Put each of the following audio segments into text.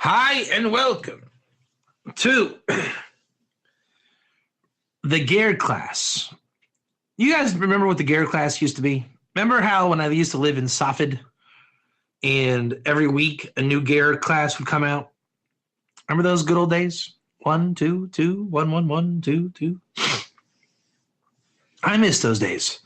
Hi, and welcome to the Ger class. You guys remember what the Ger class used to be? Remember how when I used to live in Safed and every week a new Ger class would come out? Remember those good old days? 1, 2, 2, 1, 1, 1, 2, 2. I miss those days.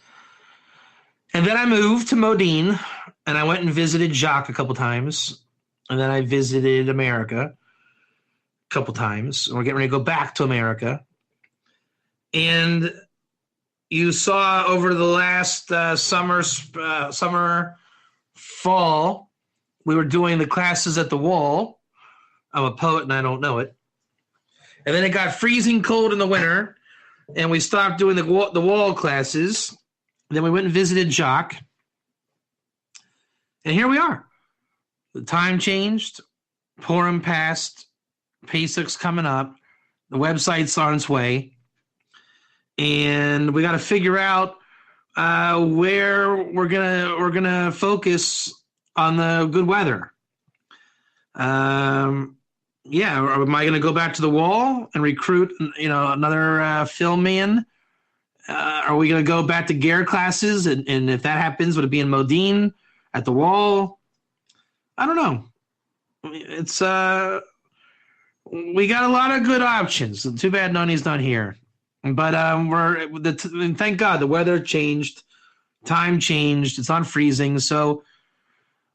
And then I moved to Modine and I went and visited Jacques a couple times. And then I visited America a couple times. And we're getting ready to go back to America. And you saw over the last summer, fall, we were doing the classes at the wall. I'm a poet and I don't know it. And then it got freezing cold in the winter. And we stopped doing the wall classes. And then we went and visited Jacques. And here we are. The time changed. Purim passed. Pesach's coming up. The website's on its way. And we got to figure out where we're gonna focus on the good weather. Am I gonna go back to the wall and recruit another film man? Are we gonna go back to Ger classes? And if that happens, would it be in Modine at the wall? I don't know. It's we got a lot of good options. Too bad Nani's not here. But thank God the weather changed, time changed. It's not freezing, so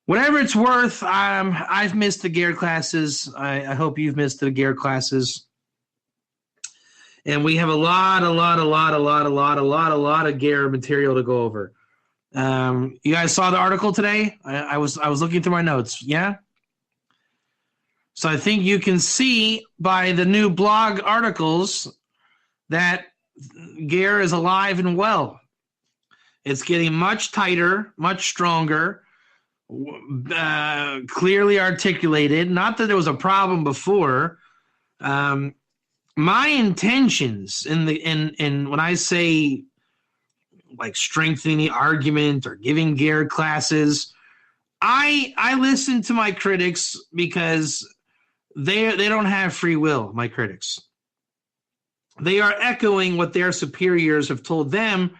whatever it's worth, I've missed the Ger classes. I hope you've missed the Ger classes. And we have a lot of Ger material to go over. You guys saw the article today? I was looking through my notes. Yeah. So I think you can see by the new blog articles that Ger is alive and well. It's getting much tighter, much stronger, clearly articulated. Not that there was a problem before. My intentions in when I say like strengthening the argument or giving Ger classes, I listen to my critics because they don't have free will, my critics. They are echoing what their superiors have told them,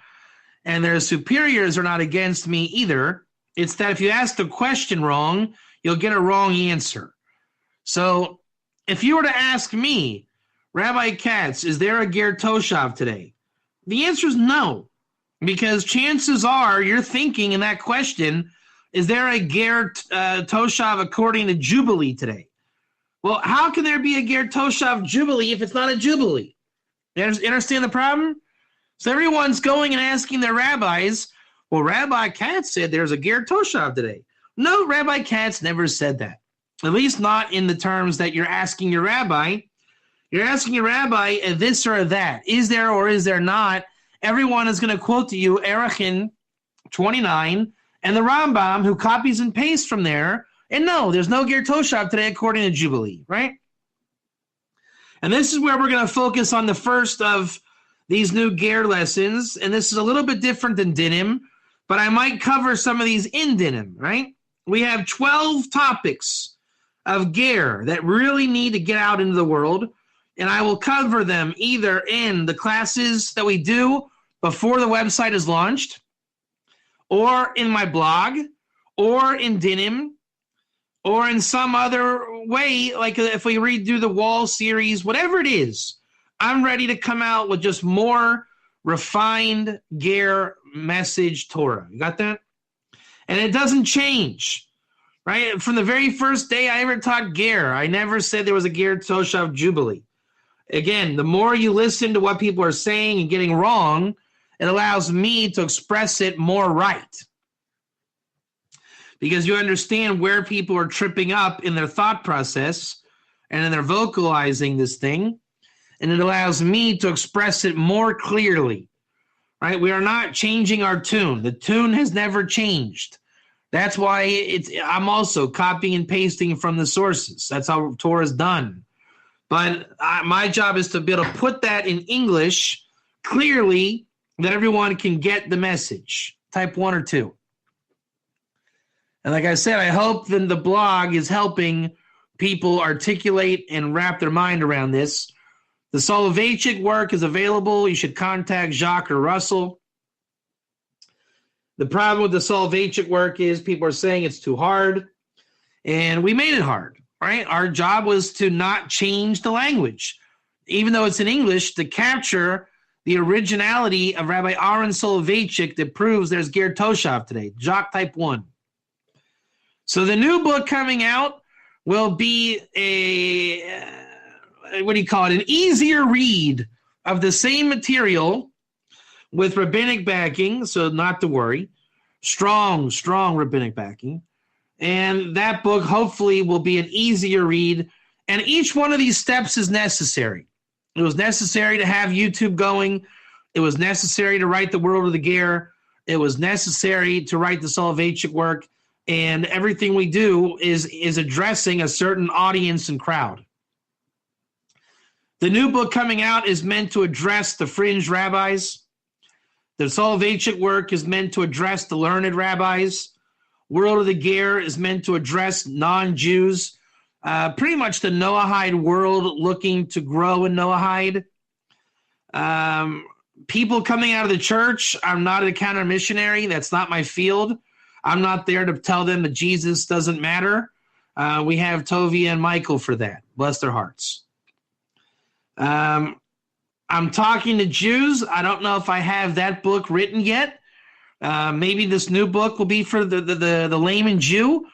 and their superiors are not against me either. It's that if you ask the question wrong, you'll get a wrong answer. So if you were to ask me, Rabbi Katz, is there a Ger Toshav today? The answer is no. Because chances are you're thinking in that question, is there a Ger Toshav according to Jubilee today? Well, how can there be a Ger Toshav Jubilee if it's not a Jubilee? You understand the problem? So everyone's going and asking their rabbis, well, Rabbi Katz said there's a Ger Toshav today. No, Rabbi Katz never said that. At least not in the terms that you're asking your rabbi. You're asking your rabbi this or that. Is there or is there not? Everyone is going to quote to you Erechim 29 and the Rambam, who copies and pastes from there. And no, there's no Ger Toshav today according to Jubilee, right? And this is where we're going to focus on the first of these new Ger lessons. And this is a little bit different than Dinim, but I might cover some of these in Dinim, right? We have 12 topics of Ger that really need to get out into the world. And I will cover them either in the classes that we do before the website is launched, or in my blog, or in Dinim, or in some other way, like if we redo the Wall series, whatever it is, I'm ready to come out with just more refined Ger message Torah. You got that? And it doesn't change, right? From the very first day I ever taught Ger, I never said there was a Ger Toshav Jubilee. Again, the more you listen to what people are saying and getting wrong, it allows me to express it more right. Because you understand where people are tripping up in their thought process and then they're vocalizing this thing, and it allows me to express it more clearly, right? We are not changing our tune. The tune has never changed. That's why I'm also copying and pasting from the sources. That's how Torah is done. But my job is to be able to put that in English clearly that everyone can get the message. Type 1 or 2. And like I said, I hope that the blog is helping people articulate and wrap their mind around this. The Soloveitchik work is available. You should contact Jacques or Russell. The problem with the Soloveitchik work is people are saying it's too hard, and we made it hard, right? Our job was to not change the language, even though it's in English, to capture the originality of Rabbi Aaron Soloveitchik that proves there's Ger Toshav today, Jock Type 1. So the new book coming out will be an easier read of the same material with rabbinic backing, so not to worry. Strong rabbinic backing. And that book hopefully will be an easier read. And each one of these steps is necessary. It was necessary to have YouTube going. It was necessary to write the World of the Ger. It was necessary to write the Soloveitchik work. And everything we do is addressing a certain audience and crowd. The new book coming out is meant to address the fringe rabbis. The Soloveitchik work is meant to address the learned rabbis. World of the Ger is meant to address non-Jews. Pretty much the Noahide world looking to grow in Noahide. People coming out of the church, I'm not a counter missionary. That's not my field. I'm not there to tell them that Jesus doesn't matter. We have Tovia and Michael for that. Bless their hearts. I'm talking to Jews. I don't know if I have that book written yet. Maybe this new book will be for the layman Jew.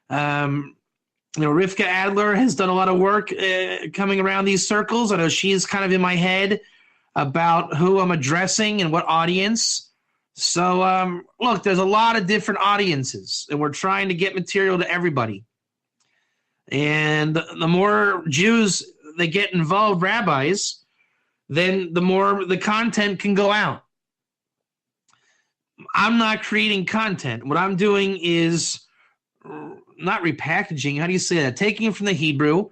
Rivka Adler has done a lot of work coming around these circles. I know she's kind of in my head about who I'm addressing and what audience. So, look, there's a lot of different audiences, and we're trying to get material to everybody. And the more Jews that get involved, rabbis, then the more the content can go out. I'm not creating content. What I'm doing is not repackaging. How do you say that? Taking it from the Hebrew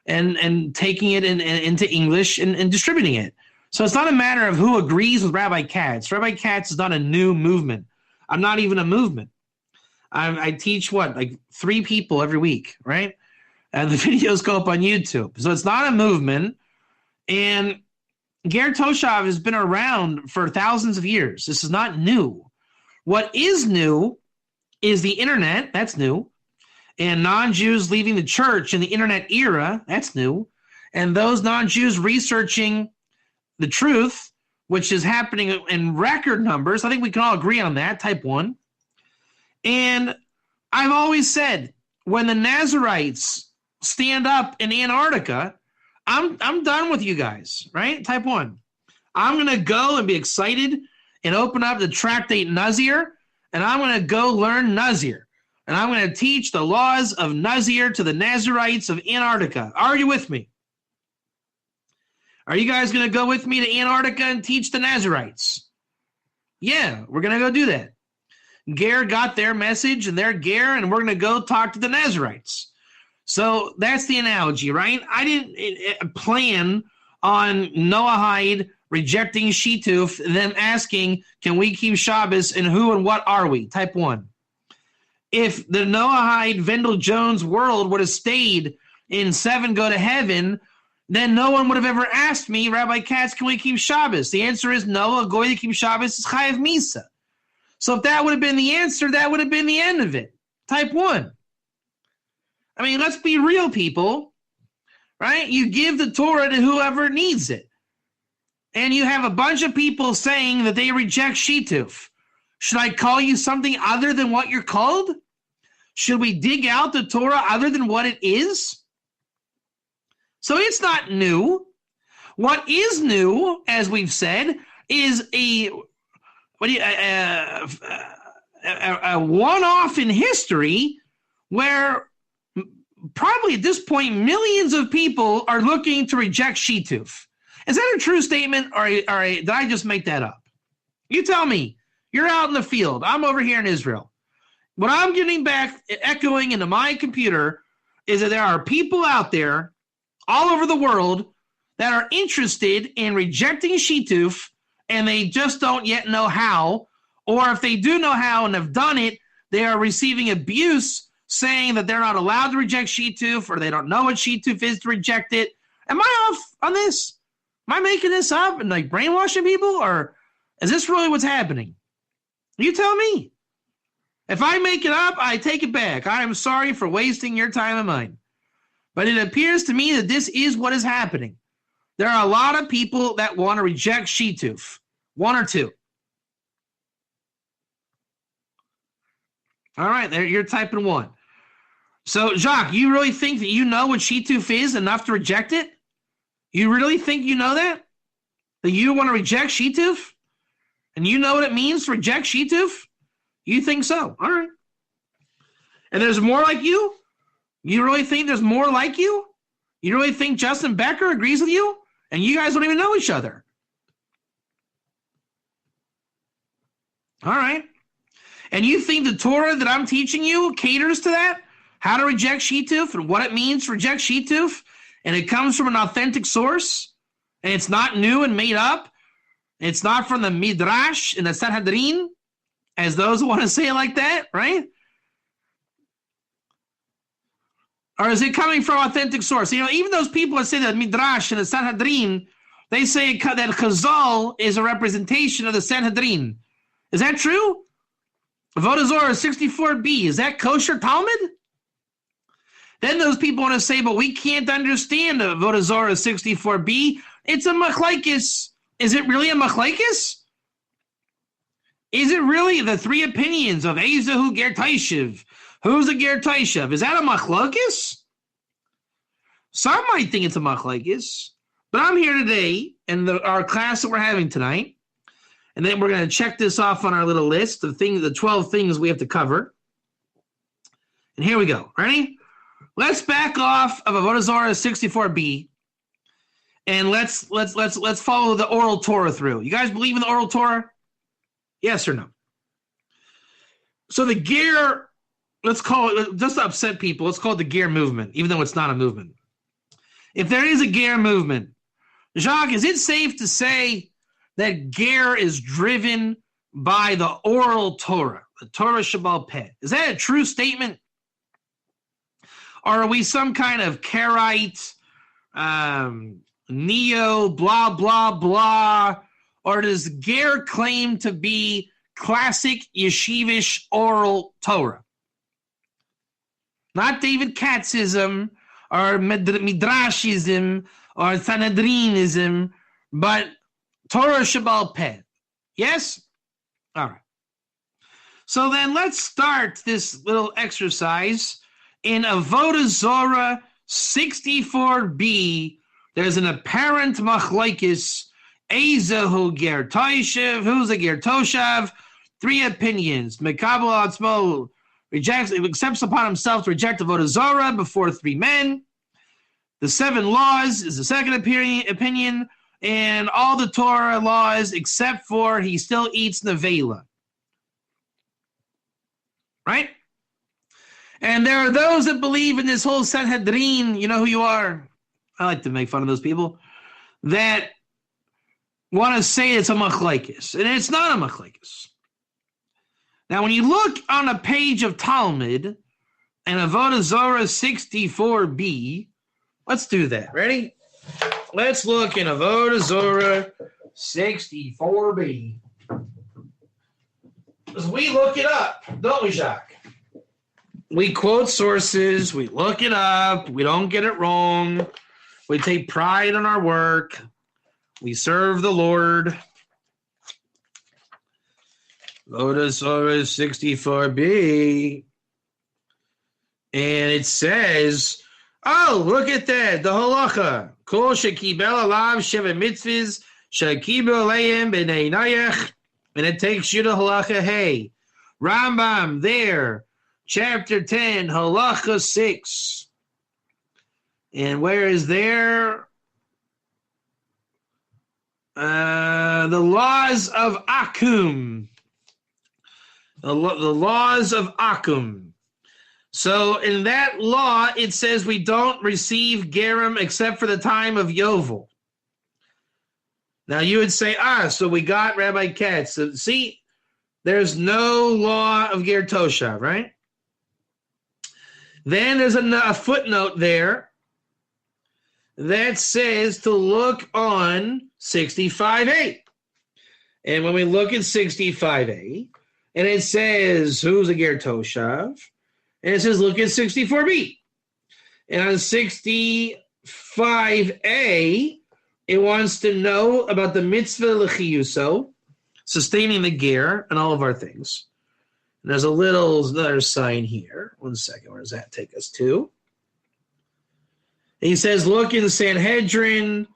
and taking it into English and distributing it. So it's not a matter of who agrees with Rabbi Katz. Rabbi Katz is not a new movement. I'm not even a movement. I teach like 3 people every week, right? And the videos go up on YouTube. So it's not a movement. And Ger Toshav has been around for thousands of years. This is not new. What is new is the internet. That's new. And non-Jews leaving the church in the internet era. That's new. And those non-Jews researching the truth, which is happening in record numbers. I think we can all agree on that, type 1. And I've always said, when the Nazarites stand up in Antarctica, I'm done with you guys, right? Type 1. I'm going to go and be excited and open up the tractate Nazir, and I'm going to go learn Nazir. And I'm going to teach the laws of Nazir to the Nazarites of Antarctica. Are you with me? Are you guys going to go with me to Antarctica and teach the Nazarites? Yeah, we're going to go do that. Ger got their message and their Ger, and we're going to go talk to the Nazarites. So that's the analogy, right? I didn't plan on Noahide rejecting Shituf, them asking, can we keep Shabbos, and who and what are we? Type 1. If the Noahide Vendel Jones world would have stayed in 7 go to heaven, then no one would have ever asked me, Rabbi Katz, can we keep Shabbos? The answer is no. A goy to keep Shabbos is chayav misa. So if that would have been the answer, that would have been the end of it. Type 1. I mean, let's be real, people, right? You give the Torah to whoever needs it. And you have a bunch of people saying that they reject Shituf. Should I call you something other than what you're called? Should we dig out the Torah other than what it is? So it's not new. What is new, as we've said, is a one-off in history where probably at this point millions of people are looking to reject Shituf. Is that a true statement, or did I just make that up? You tell me. You're out in the field. I'm over here in Israel. What I'm getting back, echoing into my computer, is that there are people out there all over the world that are interested in rejecting Shituf, and they just don't yet know how. Or if they do know how and have done it, they are receiving abuse saying that they're not allowed to reject Shituf or they don't know what Shituf is to reject it. Am I off on this? Am I making this up and like brainwashing people, or is this really what's happening? You tell me. If I make it up, I take it back. I am sorry for wasting your time and mine. But it appears to me that this is what is happening. There are a lot of people that want to reject Shituf. One or two. All right, there you're typing one. So, Jacques, you really think that you know what Shituf is enough to reject it? You really think you know that? That you want to reject Shituf? And you know what it means to reject Shituf? You think so? All right. And there's more like you? You really think there's more like you? You really think Justin Becker agrees with you? And you guys don't even know each other. All right. And you think the Torah that I'm teaching you caters to that? How to reject Shituf and what it means to reject Shituf? And it comes from an authentic source? And it's not new and made up? It's not from the Midrash and the Sanhedrin, as those who want to say it like that, right? Or is it coming from authentic source? You know, even those people that say that Midrash and the Sanhedrin, they say that Chazal is a representation of the Sanhedrin. Is that true? Avodah Zorah 64b, is that kosher Talmud? Then those people want to say, but we can't understand Avodah Zorah 64b. It's a machlekes. Is it really a machlekes? Is it really the three opinions of Ezehu Ger Taishiv? Who's a Ger Taishiv? Is that a machlekes? Some might think it's a machlekes, but I'm here today in our class that we're having tonight, and then we're going to check this off on our little list of things, the 12 things we have to cover. And here we go. Ready? Let's back off of Avodah Zorah 64b, and let's follow the oral Torah through. You guys believe in the oral Torah? Yes or no? So the Ger, let's call it, just to upset people, let's call it the Ger movement, even though it's not a movement. If there is a Ger movement, Jacques, is it safe to say that Ger is driven by the oral Torah, the Torah Shabbal Peh? Is that a true statement? Or are we some kind of Karaite, neo, blah, blah, blah? Or does Ger claim to be classic yeshivish oral Torah? Not David Katzism or Midrashism or Sanhedrinism, but Torah Shabbal Peh. Yes? All right. So then let's start this little exercise. In Avodah Zorah 64b, there's an apparent machlekes. Ezehu Ger Toshav, who's a Ger Toshav? Three opinions. Mekabel Atzmo accepts upon himself to reject Avodah Zorah before three men. The 7 laws is the second opinion, and all the Torah laws except for he still eats nevela. Right? And there are those that believe in this whole Sanhedrin, you know who you are. I like to make fun of those people that want to say it's a machlekes, and it's not a machlekes. Now, when you look on a page of Talmud and Avodah Zorah 64b, let's do that. Ready? Let's look in Avodah Zorah 64b. Because we look it up, don't we, Jacques? We quote sources, we look it up, we don't get it wrong, we take pride in our work, we serve the Lord. Avodah Zorah 64b. And it says, oh, look at that, the halacha. Kol shekibel alav sheva mitzvahs, shekibel aleim b'nei nayach. And it takes you to halacha hey. Rambam there. Chapter 10, halacha 6. And where is there? The laws of Akum. The laws of Akum. So in that law, it says we don't receive Gerim except for the time of Yovel. Now you would say, so we got Rabbi Katz. So, see, there's no law of Ger Toshav, right? Then there's a footnote there that says to look on 65A. And when we look at 65A, and it says, who's a Ger Toshav? And it says, look at 64B. And on 65A, it wants to know about the mitzvah l'chiyuso, sustaining the ger, and all of our things. And there's another sign here. 1 second, where does that take us to? And he says, look in the Sanhedrin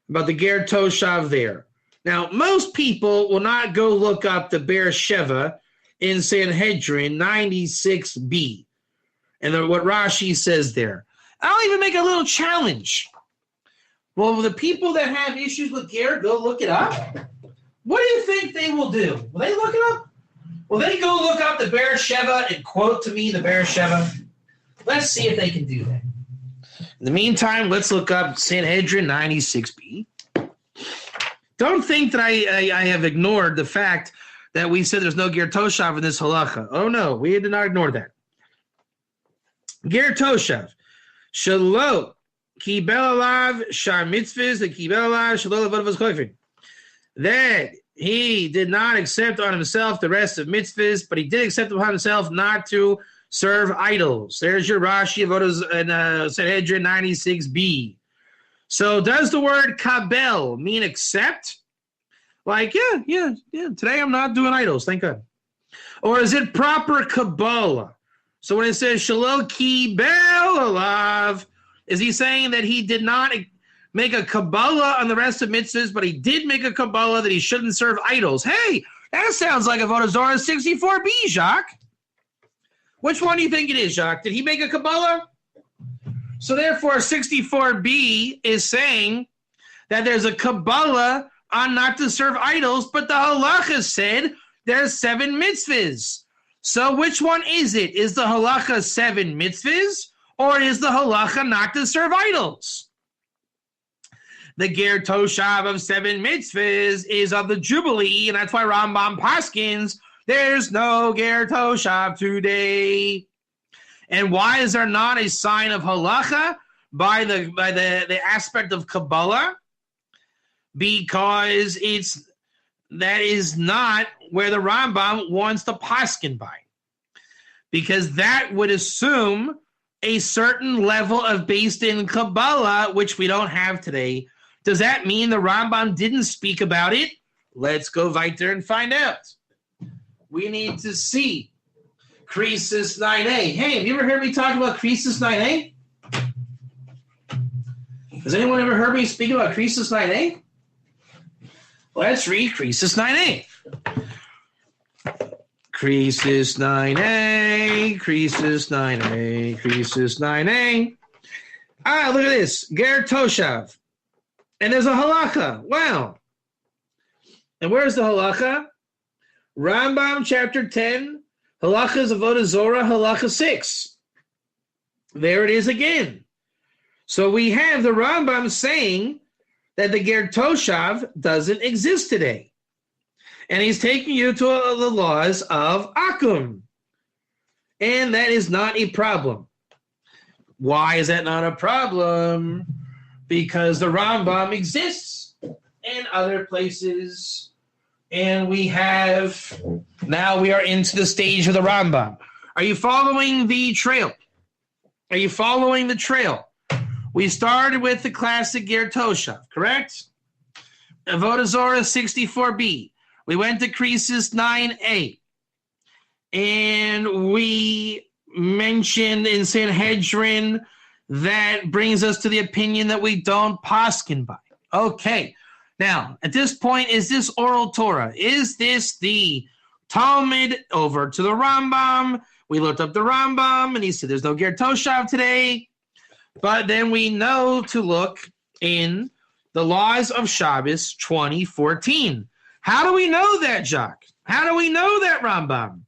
about the ger toshav there. Now, most people will not go look up the Be'er Sheva in Sanhedrin 96b. And what Rashi says there. I'll even make a little challenge. Well, the people that have issues with ger, go look it up. What do you think they will do? Will they look it up? Will they go look up the Be'er Sheva and quote to me the Be'er Sheva? Let's see if they can do that. In the meantime, let's look up Sanhedrin 96b. Don't think that I have ignored the fact that we said there's no ger toshav in this halacha. Oh, no, we did not ignore that. Ger toshav. Shalom. Kibel alav shar mitzvahs, the kibel alav shalom avod v'zchoifin. That he did not accept on himself the rest of mitzvahs, but he did accept upon himself not to serve idols. There's your Rashi Avodas and Sanhedrin 96b. So does the word kabel mean accept? Like, yeah. Today I'm not doing idols, thank God. Or is it proper Kabbalah? So when it says shalom kibel alav, is he saying that he did not make a Kabbalah on the rest of mitzvahs, but he did make a Kabbalah that he shouldn't serve idols? Hey, that sounds like Avodah Zarah 64b, Jacques. Which one do you think it is, Jacques? Did he make a Kabbalah? So therefore, 64b is saying that there's a Kabbalah on not to serve idols, but the halacha said there's 7 mitzvahs. So which one is it? Is the halacha 7 mitzvahs, or is the halacha not to serve idols? The ger toshav of 7 mitzvahs is of the Jubilee, and that's why Rambam paskins, there's no ger toshav today. And why is there not a sign of halacha by the aspect of Kabbalah? Because that is not where the Rambam wants to paskin by. Because that would assume a certain level of based in Kabbalah, which we don't have today. Does that mean the Rambam didn't speak about it? Let's go weiter and find out. We need to see. Krisis 9a. Hey, have you ever heard me talk about Krisis 9a? Has anyone ever heard me speak about Krisis 9a? Let's read Krisis 9a. Krisis 9a, Krisis 9a, Krisis 9a. Look at this. Ger Toshav. And there's a halacha. Wow. And where's the halacha? Rambam chapter 10, halachas avodah zorah, halacha 6. There it is again. So we have the Rambam saying that the ger toshav doesn't exist today. And he's taking you to the laws of Akum. And that is not a problem. Why is that not a problem? Because the Rambam exists in other places. And we are into the stage of the Rambam. Are you following the trail? Are you following the trail? We started with the classic ger toshav, correct? Avodah Zarah 64b. We went to Krisis 9a. And we mentioned in Sanhedrin that brings us to the opinion that we don't paskin by. Okay. Now, at this point, is this oral Torah? Is this the Talmud over to the Rambam? We looked up the Rambam, and he said there's no ger toshav today. But then we know to look in the Laws of Shabbos 2014. How do we know that, Jacques? How do we know that, Rambam?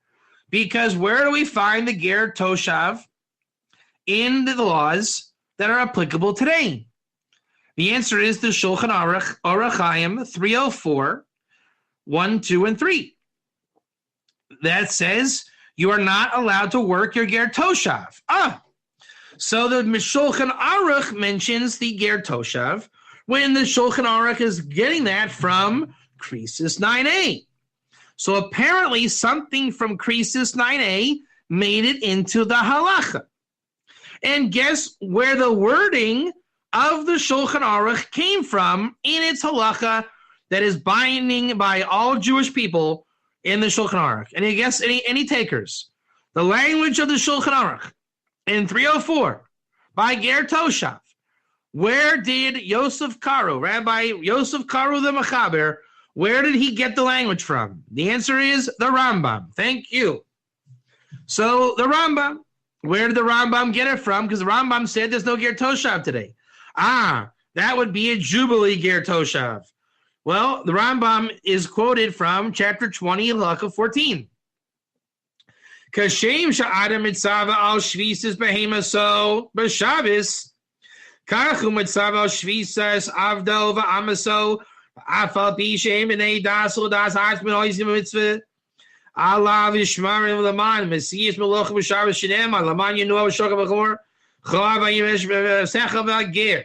Because where do we find the ger toshav in the laws that are applicable today? The answer is the Shulchan Aruch, Orach Chaim 304, 1, 2, and 3. That says you are not allowed to work your ger toshav. So the Shulchan Aruch mentions the Ger Toshav when the Shulchan Aruch is getting that from Krisis 9a. So apparently something from Krisis 9a made it into the halacha. And guess where the wording of the Shulchan Aruch came from in its halacha that is binding by all Jewish people in the Shulchan Aruch? Any guess? Any takers? The language of the Shulchan Aruch in 304 by Ger Toshav. Where did Yosef Karo, Rabbi Yosef Karo the Mechaber, where did he get the language from? The answer is the Rambam. Thank you. So the Rambam, where did the Rambam get it from? Because the Rambam said there's no Ger Toshav today. That would be a Jubilee Ger Toshav. Well, the Rambam is quoted from chapter 20, halacha 14. Kashem sha'adam mitzava al shvisas behemaso b'shabis kachu mitzava al shvisas avdo v'amaso afal pishem b'nei dasul das ha'atz b'noizim mitzvah Allah v'shmarim l'man mesiyas meloch b'shabis shinem l'man yinu v'shokah v'chor cholav v'yimesh v'secha v'agir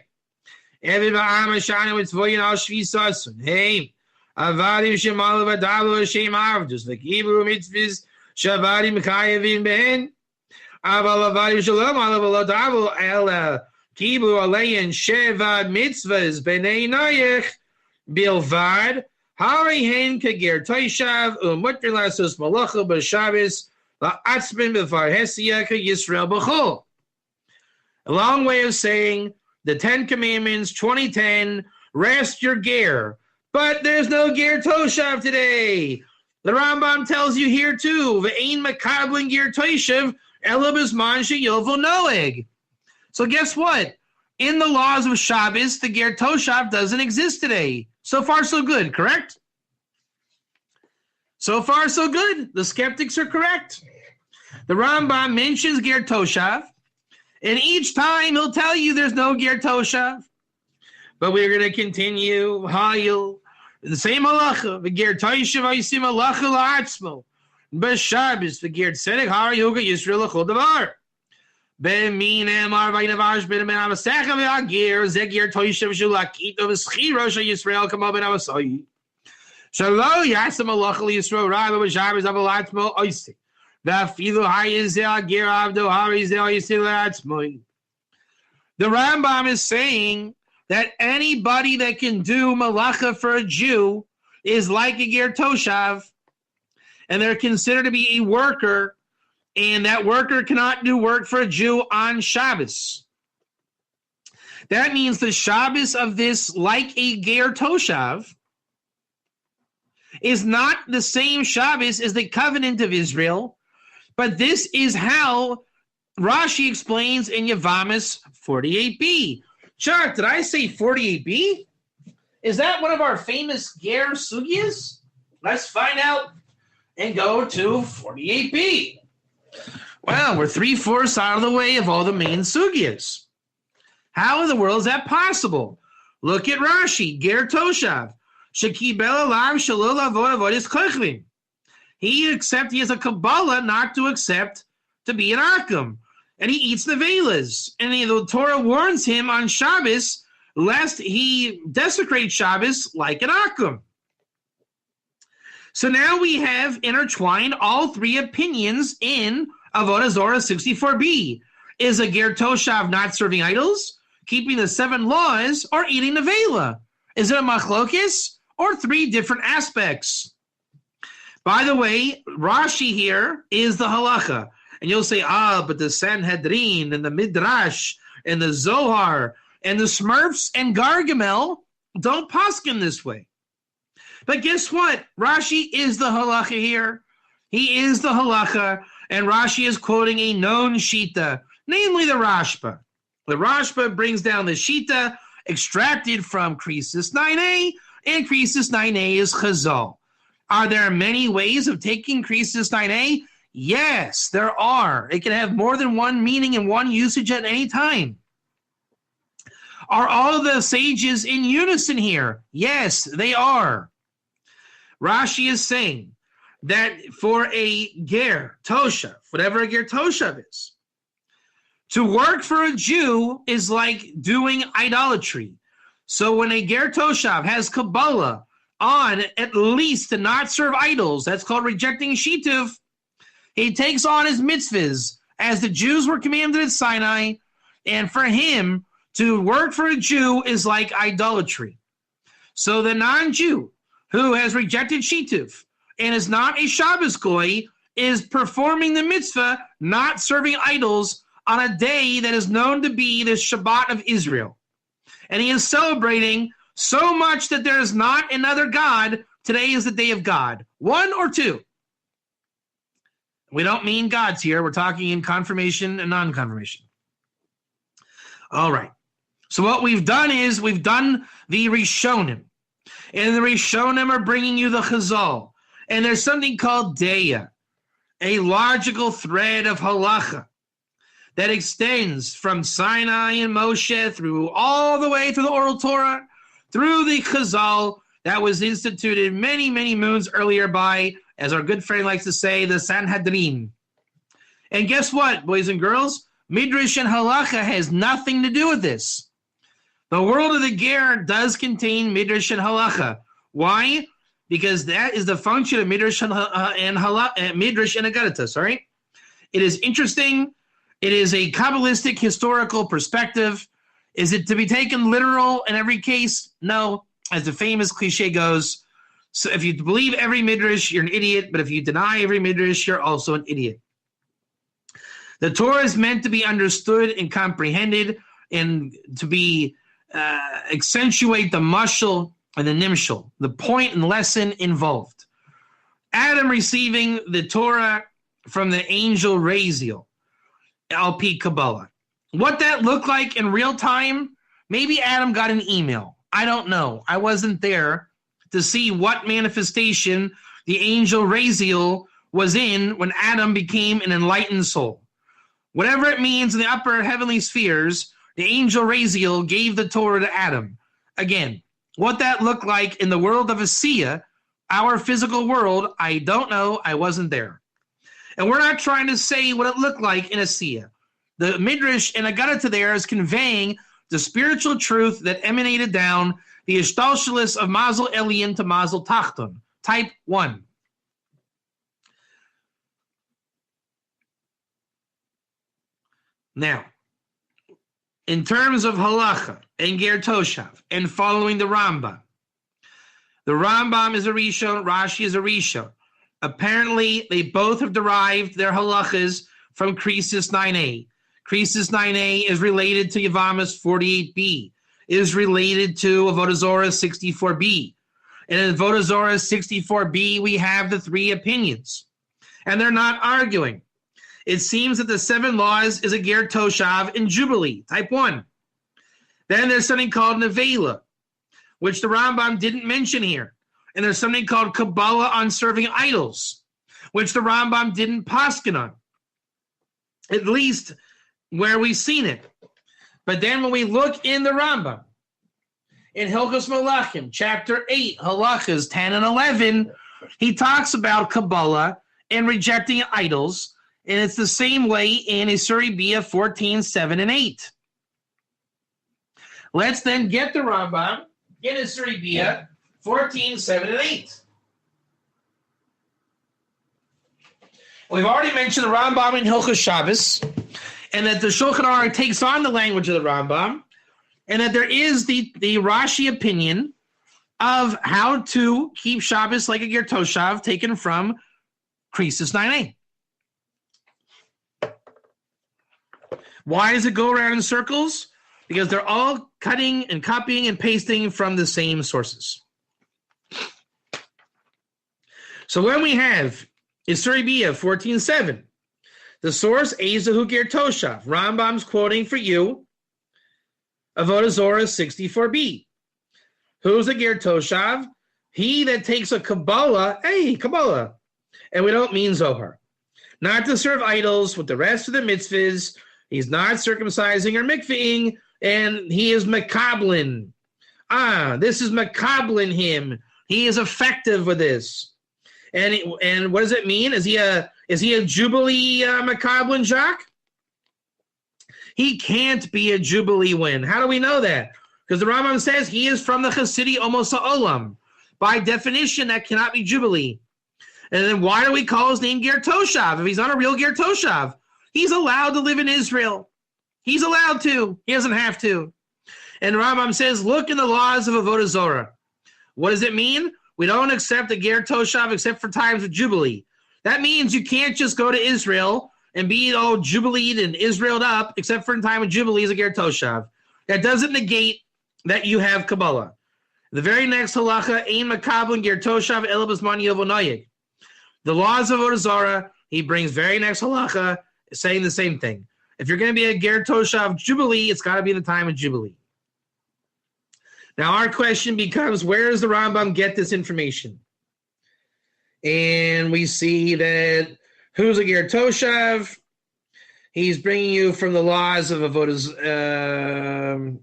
Evid v'am ha'shana mitzvoyin al shvisas hey avadim shemal v'adavu v'shem avdus v'kibru mitzvahs Shavadi Mekayevin Ben Avalavadi Shalom Alavaladavu Ela Kibu Alayan Shevad Mitzvahs Benei Noyech Bilvad Harihen Kager Toishav Umutrilasus Malacha Bashavis La Atzmin Befarhesia Yisrael Bechol. A long way of saying the 10 Commandments 2010 rest your ger, but there's no ger Toshav today. The Rambam tells you here too, Ve'ein makabling ger toishav ela b'zman sheyovel noeg. So guess what? In the laws of Shabbos, the ger toshav doesn't exist today. So far, so good, correct? So far, so good. The skeptics are correct. The Rambam mentions ger toshav, and each time he'll tell you there's no ger toshav. But we're going to continue. Hayil. The same halacha, v'ger toishav ha'yisim halacha la'atzmo, b'shabes v'ger tzedek ha'yuga Yisrael l'chol davar. B'min emar v'yinavash b'men ha'masecha v'agir ze'ger toishav shulakito v'schiro sh'Yisrael kamo ben ha'masoyi. Shalo yasam halacha l'Yisrael rabba b'shabes ha'v'la'atzmo oisik. V'afilu ha'yizeh agir avdo ha'yizeh ha'yisim la'atzmo. The Rambam is saying that anybody that can do malacha for a Jew is like a ger toshav, and they're considered to be a worker, and that worker cannot do work for a Jew on Shabbos. That means the Shabbos of this, like a ger toshav, is not the same Shabbos as the covenant of Israel, but this is how Rashi explains in Yavamis 48b. Chuck, did I say 48b? Is that one of our famous ger sugyas? Let's find out and go to 48b. Well, we're 3/4 out of the way of all the main sugyas. How in the world is that possible? Look at Rashi, ger toshav. Shekibel alav shalol avoid avodas kochvim. He has a Kabbalah not to accept to be an Akum. And he eats the velas. And the Torah warns him on Shabbos lest he desecrate Shabbos like an Akum. So now we have intertwined all three opinions in Avodah Zorah 64b. Is a ger toshav not serving idols, keeping the 7 laws, or eating the vela? Is it a machlokis or 3 different aspects? By the way, Rashi here is the halacha. And you'll say, but the Sanhedrin and the Midrash and the Zohar and the Smurfs and Gargamel don't poskin this way. But guess what? Rashi is the halacha here. He is the halacha, and Rashi is quoting a known shita, namely the Rashba. The Rashba brings down the shita extracted from Krisis 9a, and Krisis 9a is Chazal. Are there many ways of taking Krisis 9a? Yes, there are. It can have more than one meaning and one usage at any time. Are all the sages in unison here? Yes, they are. Rashi is saying that for a ger toshav, whatever a ger toshav is, To work for a Jew is like doing idolatry. So when a Ger Toshav has Kabbalah on at least to not serve idols, that's called rejecting Shituv, he takes on his mitzvahs as the Jews were commanded at Sinai, and for him to work for a Jew is like idolatry. So the non-Jew who has rejected Shituv and is not a Shabbos goy is performing the mitzvah, not serving idols, on a day that is known to be the Shabbat of Israel. And he is celebrating so much that there is not another God. Today is the day of God. One or two. We don't mean gods here. We're talking in confirmation and non-confirmation. All right. So what we've done is we've done the Rishonim. And the Rishonim are bringing you the Chazal. And there's something called Deya, a logical thread of halacha that extends from Sinai and Moshe through all the way to the Oral Torah, through the Chazal that was instituted many, many moons earlier by, as our good friend likes to say, the Sanhedrin. And guess what, boys and girls? Midrash and halacha has nothing to do with this. The world of the Ger does contain Midrash and halacha. Why? Because that is the function of Midrash and Midrash and Agadata, sorry. It is interesting. It is a Kabbalistic historical perspective. Is it to be taken literal in every case? No. As the famous cliche goes, so if you believe every Midrash, you're an idiot, but if you deny every Midrash, you're also an idiot. The Torah is meant to be understood and comprehended and to be accentuate the mashal and the nimshal, the point and lesson involved. Adam receiving the Torah from the angel Raziel, Al-Pi Kabbalah. What that looked like in real time, maybe Adam got an email. I don't know. I wasn't there to see what manifestation the angel Raziel was in when Adam became an enlightened soul. Whatever it means in the upper heavenly spheres, the angel Raziel gave the Torah to Adam. Again, what that looked like in the world of Asiya, our physical world, I don't know. I wasn't there. And we're not trying to say what it looked like in Asiya. The Midrash and Agadata there is conveying the spiritual truth that emanated down the Ishtalshalis of Mazel Elyon to Mazel Tachton, type 1. Now, in terms of halacha and Ger Toshav and following the Rambam is a Rishon, Rashi is a Rishon. Apparently, they both have derived their halachas from Krisis 9a. Krisis 9a is related to Yevamos 48b, is related to Avodah Zorah 64b. And in Avodah Zorah 64b, we have the three opinions. And they're not arguing. It seems that the 7 laws is a Ger Toshav in Jubilee, type 1. Then there's something called Nevela, which the Rambam didn't mention here. And there's something called Kabbalah on serving idols, which the Rambam didn't paskin on, at least where we've seen it. But then when we look in the Rambam, in Hilchos Malachim, chapter 8, halachas 10 and 11, he talks about Kabbalah and rejecting idols, and it's the same way in Isuri Bia 14, 7, and 8. Let's then get the Rambam in Isuri Bia 14, 7, and 8. We've already mentioned the Rambam in Hilchos Shabbos, and that the Shulchan Aruch takes on the language of the Rambam, and that there is the Rashi opinion of how to keep Shabbos like a Ger Toshav taken from Krisis 9a. Why does it go around in circles? Because they're all cutting and copying and pasting from the same sources. So when we have Isuri Bia 14:7, the source Ezahu Ger Toshav, Rambam's quoting for you, Avodah Zorah 64b. Who's a Ger Toshav? He that takes a Kabbalah, Kabbalah, and we don't mean Zohar, not to serve idols with the rest of the mitzvahs. He's not circumcising or mikvaing, and he is makablin. This is makablin him. He is effective with this. And what does it mean? Is he a Jubilee Makablin Jacques? He can't be a Jubilee win. How do we know that? Because the Rambam says he is from the Hasidic Omos Ha'olam. By definition, that cannot be Jubilee. And then why do we call his name Ger Toshav if he's not a real Ger Toshav? He's allowed to live in Israel. He's allowed to. He doesn't have to. And Rambam says, look in the laws of Avodah Zorah. What does it mean? We don't accept a Ger Toshav except for times of Jubilee. That means you can't just go to Israel and be all Jubileed and Israeled up except for in time of Jubilee as a Ger Toshav. That doesn't negate that you have Kabbalah. The very next halacha, Ein Makabel Ger Toshav Ela B'zman Yovel Noyeg. The laws of Avodah Zarah, he brings very next halacha saying the same thing. If you're going to be a Ger Toshav Jubilee, it's got to be in the time of Jubilee. Now our question becomes, where does the Rambam get this information? And we see that who's a Ger Toshav? He's bringing you from the laws of Avodah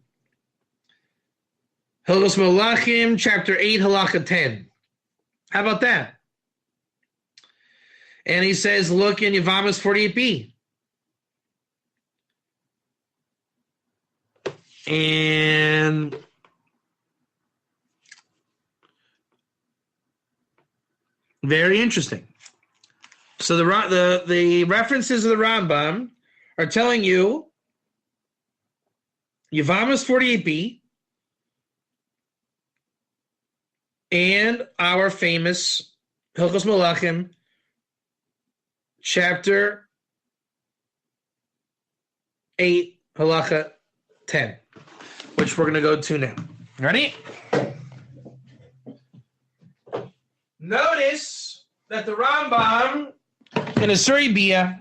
Hilchos Melachim, chapter 8, halacha 10. How about that? And he says, look in Yevamos 48b. And very interesting. So the references of the Rambam are telling you Yevamos 48b and our famous Hilchos Melachim, chapter 8, halacha 10, which we're going to go to now. Ready? Notice that the Rambam in Asuri Bia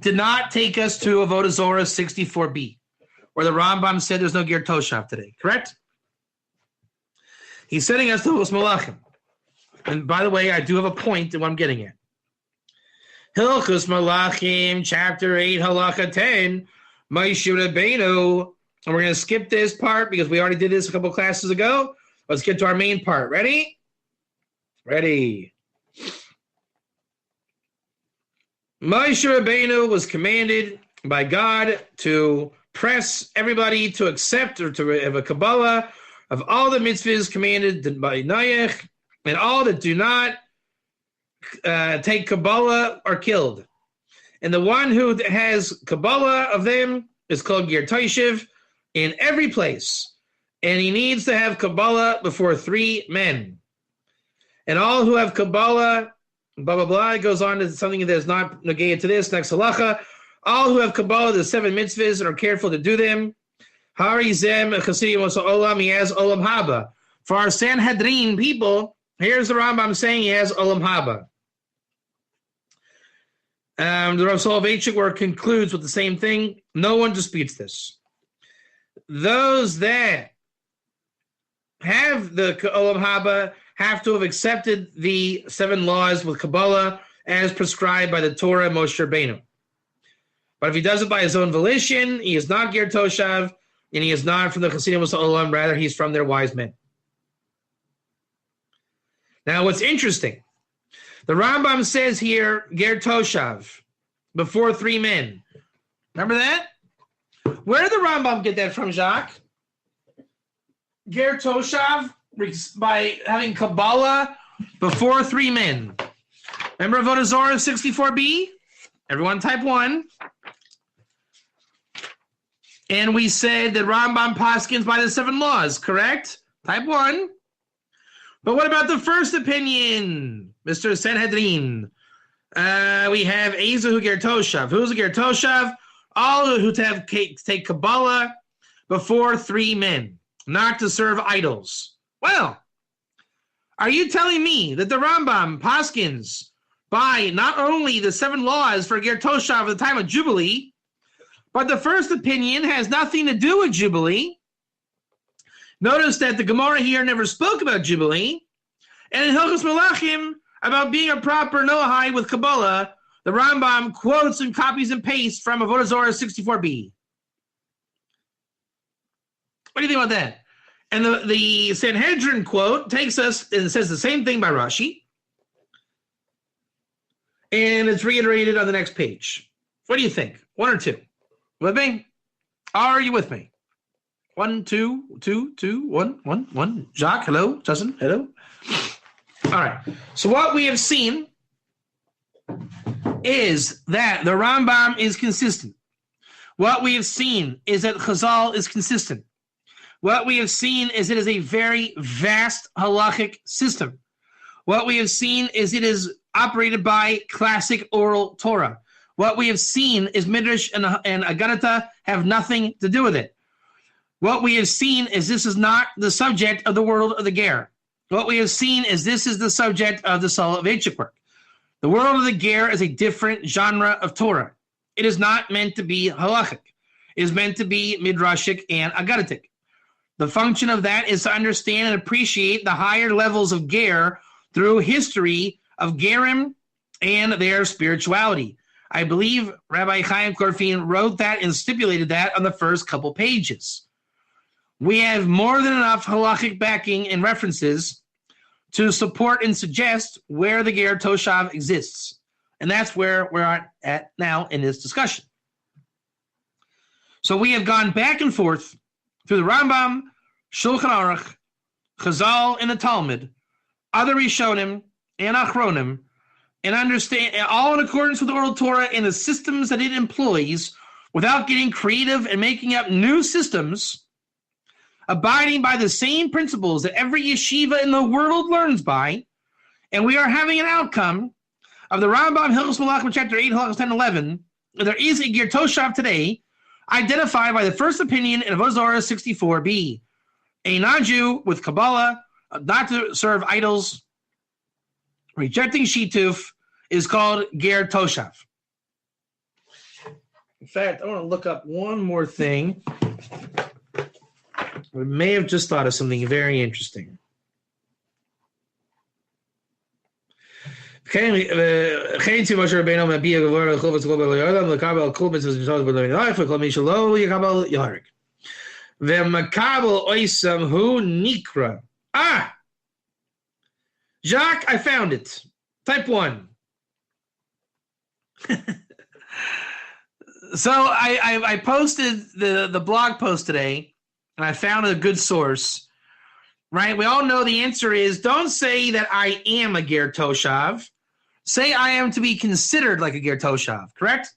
did not take us to Avodah Zorah 64b, where the Rambam said there's no Ger Toshav today, correct? He's sending us to Hilchos Melachim. And by the way, I do have a point in what I'm getting at. Hilchos Melachim, chapter 8, halacha 10, Moshe Rabbeinu. And we're going to skip this part because we already did this a couple classes ago. Let's get to our main part. Ready? Ready. Moshe Rabbeinu was commanded by God to press everybody to accept or to have a Kabbalah of all the mitzvahs commanded by Noach, and all that do not take Kabbalah are killed. And the one who has Kabbalah of them is called Ger Toshav in every place. And he needs to have Kabbalah before 3 men. And all who have Kabbalah, blah, blah, blah, it goes on to something that is not negated to this, next halacha. All who have Kabbalah, the 7 mitzvahs, and are careful to do them, Hari Zem Chasidim Olam, he has Olam Haba. For our Sanhedrin people, here's the Rambam saying he has Olam Haba. The Rav Soloveitchik work concludes with the same thing. No one disputes this. Those that have the Olam Haba have to have accepted the 7 laws with Kabbalah as prescribed by the Torah and Moshe Rabbeinu. But if he does it by his own volition, he is not Ger Toshav, and he is not from the Chasidim Olam, rather he's from their wise men. Now what's interesting, the Rambam says here, Ger Toshav, before 3 men. Remember that? Where did the Rambam get that from, Jacques? Ger Toshav, by having Kabbalah before 3 men. Remember Avodah Zorah 64b? Everyone type 1. And we said that Rambam paskins by the 7 laws, correct? Type 1. But what about the first opinion, Mr. Sanhedrin? We have Ezehu Ger Toshav. Who's a Ger Toshav? All who take Kabbalah before 3 men, not to serve idols. Well, are you telling me that the Rambam paskins by not only the 7 laws for Ger Toshav at the time of Jubilee, but the first opinion has nothing to do with Jubilee? Notice that the Gemara here never spoke about Jubilee. And in Hilchos Melachim, about being a proper Noahide with Kabbalah, the Rambam quotes and copies and pastes from Avodah Zorah 64b. What do you think about that? And the Sanhedrin quote takes us and says the same thing by Rashi. And it's reiterated on the next page. What do you think? 1 or 2? With me? Are you with me? 1, 2, 2, 2, 1, 1, 1. Jacques, hello. Justin, hello. All right. So what we have seen is that the Rambam is consistent. What we have seen is that Chazal is consistent. What we have seen is it is a very vast halachic system. What we have seen is it is operated by classic oral Torah. What we have seen is Midrash and Agadata have nothing to do with it. What we have seen is this is not the subject of the world of the Ger. What we have seen is this is the subject of the Soloveitchik work. The world of the Ger is a different genre of Torah. It is not meant to be halachic. It is meant to be midrashic and agaditic. The function of that is to understand and appreciate the higher levels of Ger through history of Gerim and their spirituality. I believe Rabbi Chaim Korfin wrote that and stipulated that on the first couple pages. We have more than enough halachic backing and references to support and suggest where the Ger Toshav exists. And that's where we're at now in this discussion. So we have gone back and forth through the Rambam, Shulchan Aruch, Chazal, and the Talmud, other Rishonim, and Achronim, and understand all in accordance with the oral Torah and the systems that it employs without getting creative and making up new systems, abiding by the same principles that every yeshiva in the world learns by, and we are having an outcome of the Rambam Hilchos Malachim chapter 8, Halachos 10 and 11. There is a Ger Toshav today, identified by the first opinion in Avodah Zarah 64b. A non-Jew with Kabbalah, not to serve idols, rejecting Shituf, is called Ger Toshav. In fact, I want to look up one more thing. I may have just thought of something very interesting. Jacques, I found it. Type 1. So I posted the blog post today, and I found a good source. Right? We all know the answer is don't say that I am a Ger Toshav. Say I am to be considered like a Ger Toshav, correct?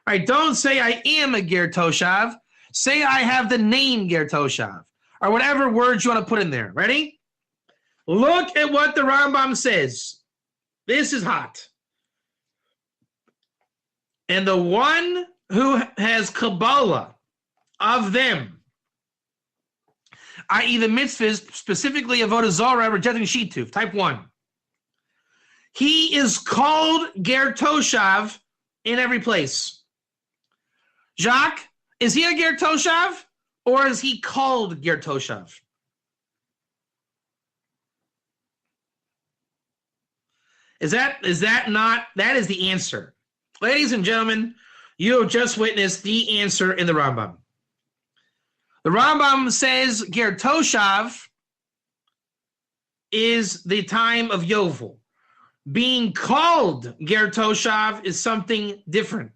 All right, don't say I am a Ger Toshav. Say I have the name Ger Toshav, or whatever words you want to put in there. Ready? Look at what the Rambam says. This is hot. And the one who has Kabbalah of them, i.e. the mitzvahs, specifically Avodah Zarah, rejecting Shituf, type 1. He is called Ger Toshav in every place. Jacques, is he a Ger Toshav, or is he called Ger Toshav? Is that not? That is the answer. Ladies and gentlemen, you have just witnessed the answer in the Rambam. The Rambam says Ger Toshav is the time of Yovel. Being called Ger Toshav is something different.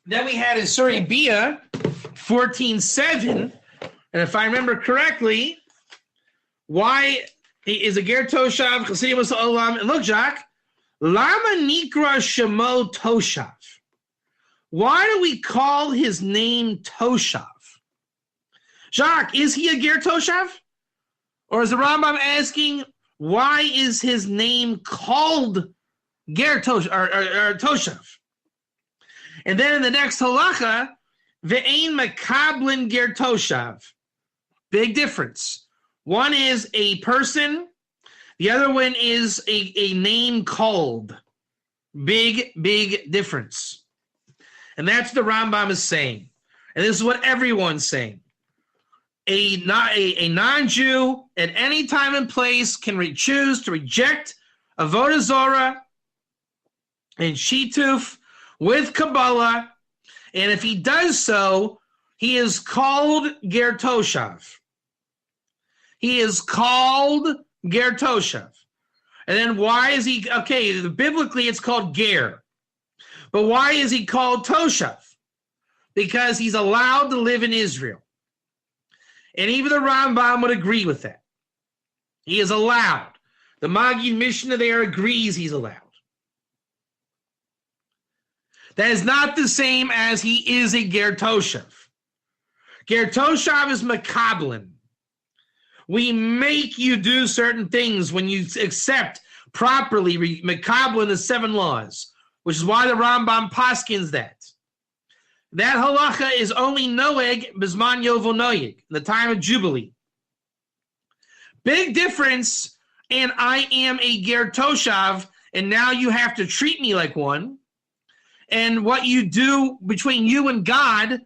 Then we had in Surah Bia 14:7, and if I remember correctly, why is a Ger Toshav Chassidim Olam? And look, Jacques, Lama Nikra Shemo Toshav. Why do we call his name Toshav? Jacques, is he a Ger Toshav? Or is the Rambam asking, why is his name called Ger Toshav or Toshav? And then in the next halacha, Ve'ein Makablin Ger Toshav. Big difference. One is a person, the other one is a name called. Big, big difference. And that's what the Rambam is saying. And this is what everyone's saying. A non-Jew at any time and place can choose to reject Avodah Zarah and Shituf with Kabbalah. And if he does so, he is called Ger Toshav. He is called Ger Toshav. And then why is he, okay, biblically it's called Ger. But why is he called Toshav? Because he's allowed to live in Israel. And even the Rambam would agree with that. He is allowed. The Maggid Mishnah there agrees he's allowed. That is not the same as he is a Ger Toshav. Ger Toshav is Makablin. We make you do certain things when you accept properly Makablin the 7 laws, which is why the Rambam paskins that. That halacha is only noeg bizman yovel noyeg, in the time of Jubilee. Big difference, and I am a Ger Toshav, and now you have to treat me like one. And what you do between you and God,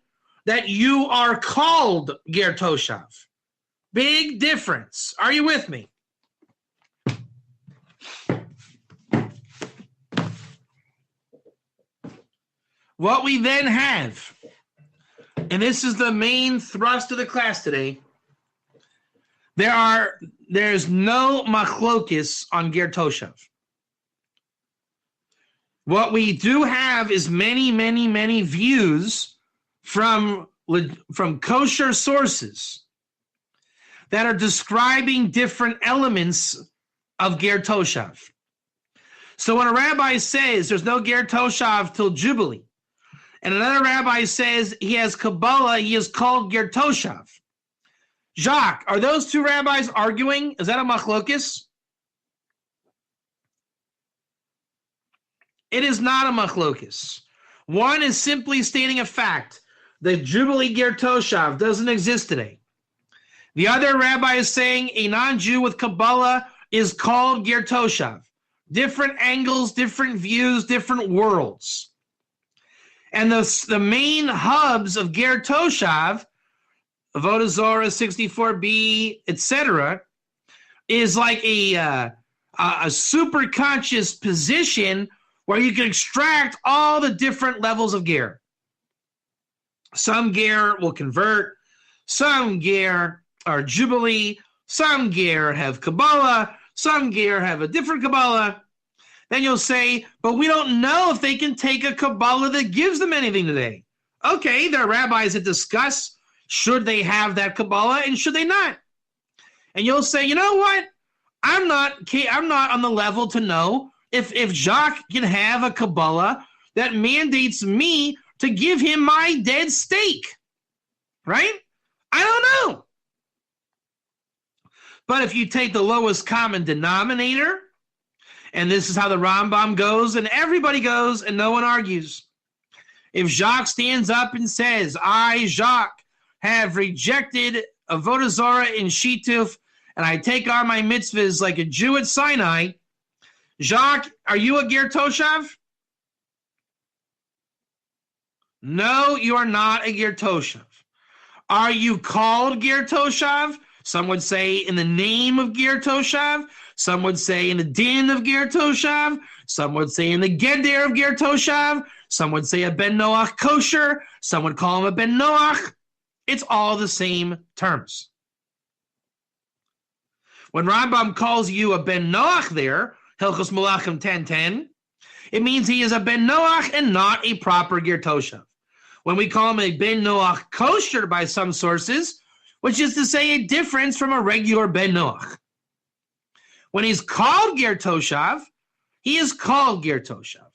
that you are called Ger Toshav. Big difference. Are you with me? What we then have, and this is the main thrust of the class today, there's no machlokis on Ger Toshav. What we do have is many, many, many views from kosher sources that are describing different elements of Ger Toshav. So when a rabbi says there's no Ger Toshav till Jubilee, and another rabbi says he has Kabbalah, he is called Ger Toshav. Jacques, are those two rabbis arguing? Is that a machlokis? It is not a machlokis. One is simply stating a fact. The Jubilee Ger Toshav doesn't exist today. The other rabbi is saying a non-Jew with Kabbalah is called Ger Toshav. Different angles, different views, different worlds. And the main hubs of Ger Toshav, Avodah Zorah, 64b, etc., is like a super conscious position where you can extract all the different levels of Ger. Some Ger will convert, some Ger are Jubilee, some Ger have Kabbalah, some Ger have a different Kabbalah. Then you'll say, but we don't know if they can take a Kabbalah that gives them anything today. Okay, there are rabbis that discuss should they have that Kabbalah and should they not. And you'll say, you know what? I'm not on the level to know if Jacques can have a Kabbalah that mandates me to give him my dead steak. Right? I don't know. But if you take the lowest common denominator, and this is how the Rambam goes, and everybody goes, and no one argues. If Jacques stands up and says, I, Jacques, have rejected Avodah Zorah in Shituf, and I take on my mitzvahs like a Jew at Sinai, Jacques, are you a Ger Toshav? No, you are not a Ger Toshav. Are you called Ger Toshav? Some would say in the name of Ger Toshav. Some would say in the din of Ger Toshav. Some would say in the geder of Ger Toshav. Some would say a ben Noach kosher. Some would call him a ben Noach. It's all the same terms. When Rambam calls you a ben Noach there, Hilchos Malachim 10:10, it means he is a ben Noach and not a proper Ger Toshav. When we call him a ben Noach kosher by some sources, which is to say a difference from a regular ben Noach. When he's called Ger Toshav, he is called Ger Toshav.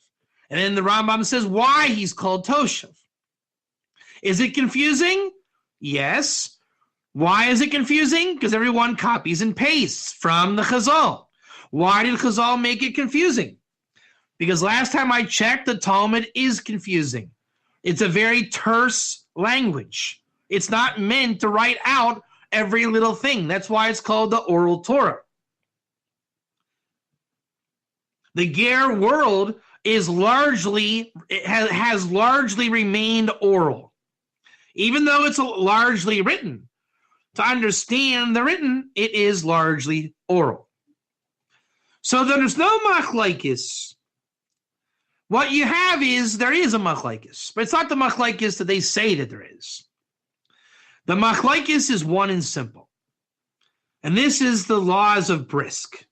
And then the Rambam says why he's called Toshav. Is it confusing? Yes. Why is it confusing? Because everyone copies and pastes from the Chazal. Why did Chazal make it confusing? Because last time I checked, the Talmud is confusing. It's a very terse language. It's not meant to write out every little thing. That's why it's called the oral Torah. The Ger world is has largely remained oral. Even though it's largely written, to understand the written, it is largely oral. So there's no machlokes. What you have is, there is a machlokes, but it's not the machlokes that they say that there is. The machlokes is one and simple. And this is the laws of Brisk.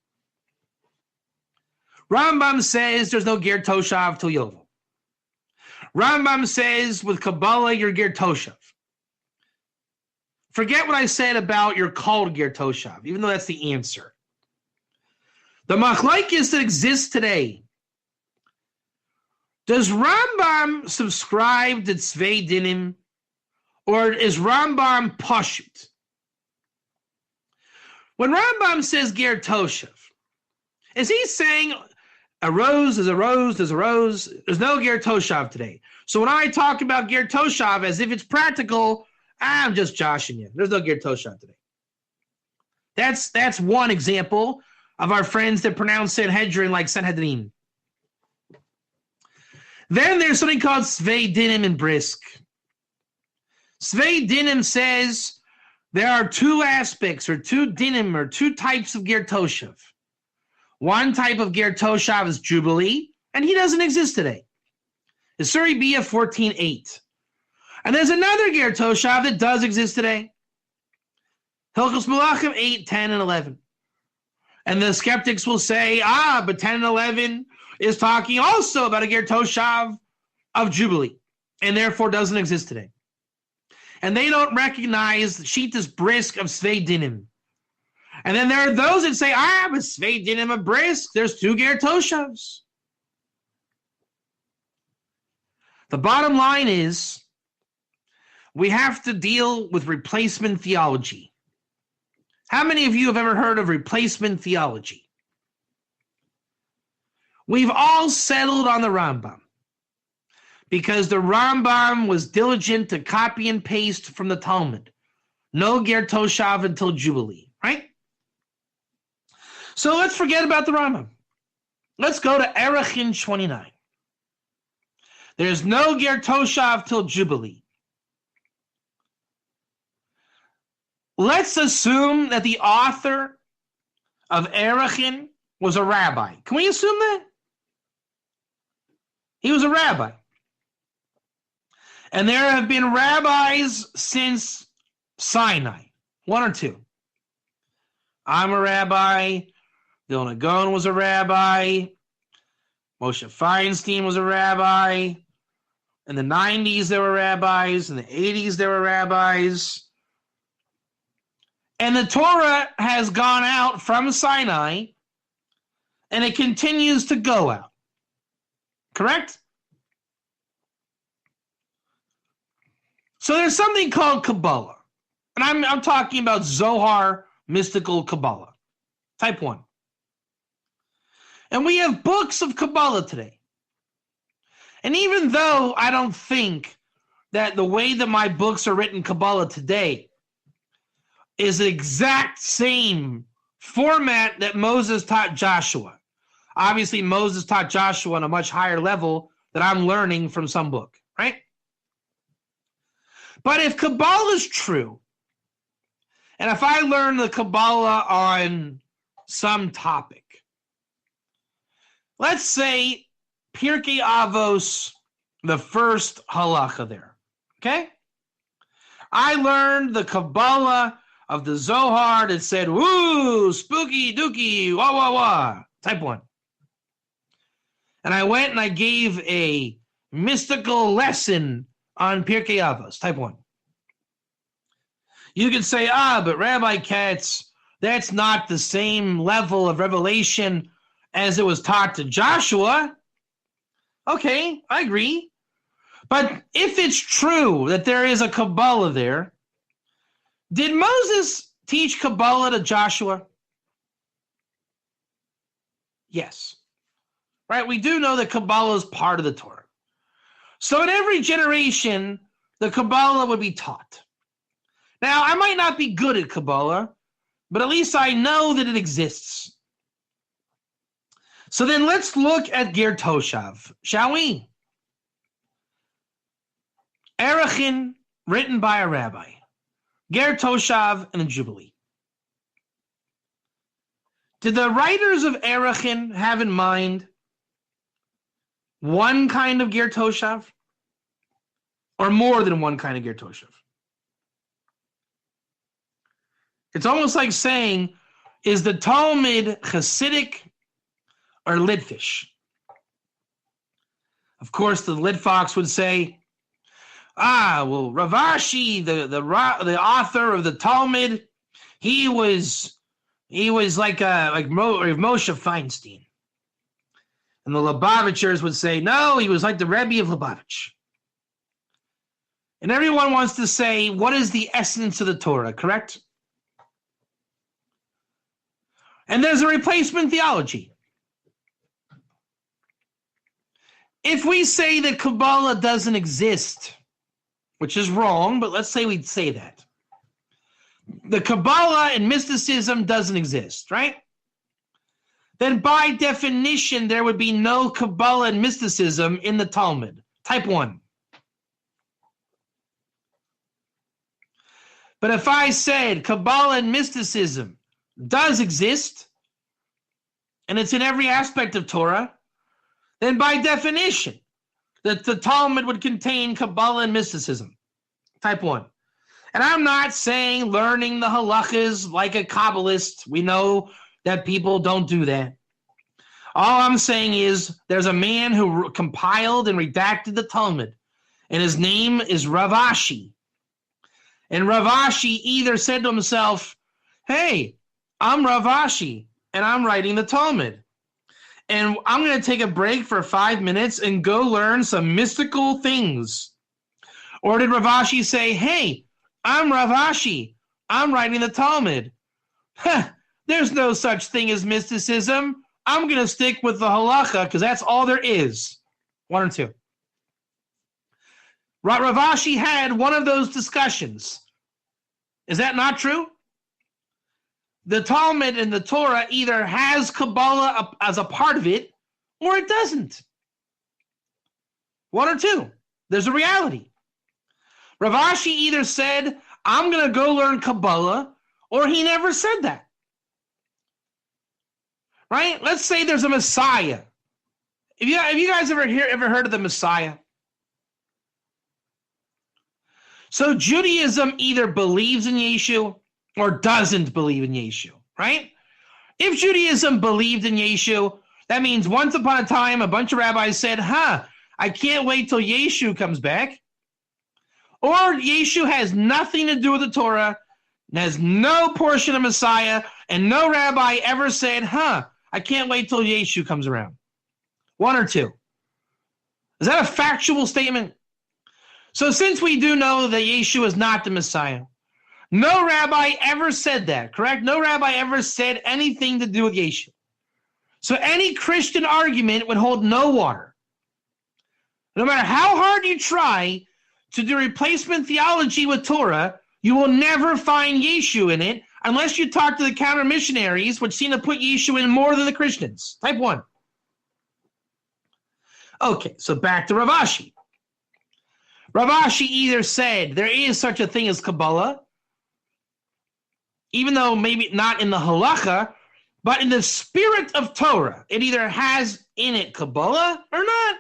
Rambam says there's no Ger Toshav till Yovel. Rambam says with Kabbalah, you're Ger Toshav. Forget what I said about you're called Ger Toshav, even though that's the answer. The machlokes that exists today. Does Rambam subscribe to Tzvei Dinim, or is Rambam Pashut? When Rambam says Ger Toshav, is he saying a rose is a rose, there's a rose? There's no Ger Toshav today. So when I talk about Ger Toshav as if it's practical, I'm just joshing you. There's no Ger Toshav today. That's one example of our friends that pronounce Sanhedrin like Sanhedrin. Then there's something called Tzvei Dinim and Brisk. Tzvei Dinim says there are two aspects, or two dinim, or two types of Ger Toshav. One type of Ger Toshav is Jubilee, and he doesn't exist today. It's Surah Biyah 14:8. And there's another Ger Toshav that does exist today. Hilchos Melachim 8, 10, and 11. And the skeptics will say, but 10 and 11 is talking also about a Ger Toshav of Jubilee, and therefore doesn't exist today. And they don't recognize the Shitas Brisk of Tzvei Dinim. And then there are those that say, but Tzvei Dinim of Brisk, there's two Ger Toshavs. The bottom line is, we have to deal with replacement theology. How many of you have ever heard of replacement theology? We've all settled on the Rambam because the Rambam was diligent to copy and paste from the Talmud. No Ger Toshav until Jubilee, right? So let's forget about the Rambam. Let's go to Erechim 29. There's no Ger Toshav till Jubilee. Let's assume that the author of Erechim was a rabbi. Can we assume that? He was a rabbi. And there have been rabbis since Sinai, one or two. I'm a rabbi. Vilna Gaon was a rabbi. Moshe Feinstein was a rabbi. In the 90s, there were rabbis. In the 80s, there were rabbis. And the Torah has gone out from Sinai, and it continues to go out. Correct? So there's something called Kabbalah. And I'm talking about Zohar mystical Kabbalah. Type 1. And we have books of Kabbalah today. And even though I don't think that the way that my books are written Kabbalah today is the exact same format that Moses taught Joshua. Obviously, Moses taught Joshua on a much higher level that I'm learning from some book, right? But if Kabbalah is true, and if I learn the Kabbalah on some topic, let's say Pirkei Avos, the first halacha there, okay? I learned the Kabbalah of the Zohar that said, woo, spooky dookie, wah, wah, wah, type 1. And I went and I gave a mystical lesson on Pirkei Avos, type 1. You could say, but Rabbi Katz, that's not the same level of revelation as it was taught to Joshua. Okay, I agree. But if it's true that there is a Kabbalah there, did Moses teach Kabbalah to Joshua? Yes. Right? We do know that Kabbalah is part of the Torah. So in every generation, the Kabbalah would be taught. Now, I might not be good at Kabbalah, but at least I know that it exists. So then let's look at Ger Toshav, shall we? Erechim, written by a rabbi. Ger Toshav and the Jubilee. Did the writers of Erechim have in mind one kind of Ger Toshav? Or more than one kind of Ger Toshav? It's almost like saying, is the Talmud Hasidic or Litvish? Of course, the Litfox would say, well, Rav Ashi, the author of the Talmud, he was like Moshe Feinstein. And the Lubavitchers would say, no, he was like the Rebbe of Lubavitch. And everyone wants to say, what is the essence of the Torah, correct? And there's a replacement theology. If we say that Kabbalah doesn't exist, which is wrong, but let's say we'd say that. The Kabbalah and mysticism doesn't exist, right? Then by definition, there would be no Kabbalah and mysticism in the Talmud. Type 1. But if I said Kabbalah and mysticism does exist, and it's in every aspect of Torah, then by definition, that the Talmud would contain Kabbalah and mysticism. Type 1. And I'm not saying learning the halachas like a Kabbalist. We know that people don't do that. All I'm saying is there's a man who compiled and redacted the Talmud, and his name is Rav Ashi. And Rav Ashi either said to himself, hey, I'm Rav Ashi, and I'm writing the Talmud. And I'm going to take a break for 5 minutes and go learn some mystical things. Or did Rav Ashi say, hey, I'm Rav Ashi, I'm writing the Talmud. There's no such thing as mysticism. I'm going to stick with the halacha because that's all there is. 1 or 2. Rav Ashi had one of those discussions. Is that not true? The Talmud and the Torah either has Kabbalah as a part of it or it doesn't. 1 or 2. There's a reality. Rav Ashi either said, I'm going to go learn Kabbalah, or he never said that. Right? Let's say there's a Messiah. Have you guys ever heard of the Messiah? So Judaism either believes in Yeshu or doesn't believe in Yeshu, right? If Judaism believed in Yeshu, that means once upon a time, a bunch of rabbis said, I can't wait till Yeshu comes back. Or Yeshu has nothing to do with the Torah, and has no portion of Messiah, and no rabbi ever said, I can't wait till Yeshu comes around. 1 or 2. Is that a factual statement? So since we do know that Yeshu is not the Messiah, no rabbi ever said that, correct? No rabbi ever said anything to do with Yeshu. So any Christian argument would hold no water. No matter how hard you try to do replacement theology with Torah, you will never find Yeshu in it unless you talk to the counter missionaries, which seem to put Yeshu in more than the Christians. Type 1. Okay, so back to Rav Ashi. Rav Ashi either said there is such a thing as Kabbalah, even though maybe not in the halacha, but in the spirit of Torah, it either has in it Kabbalah or not.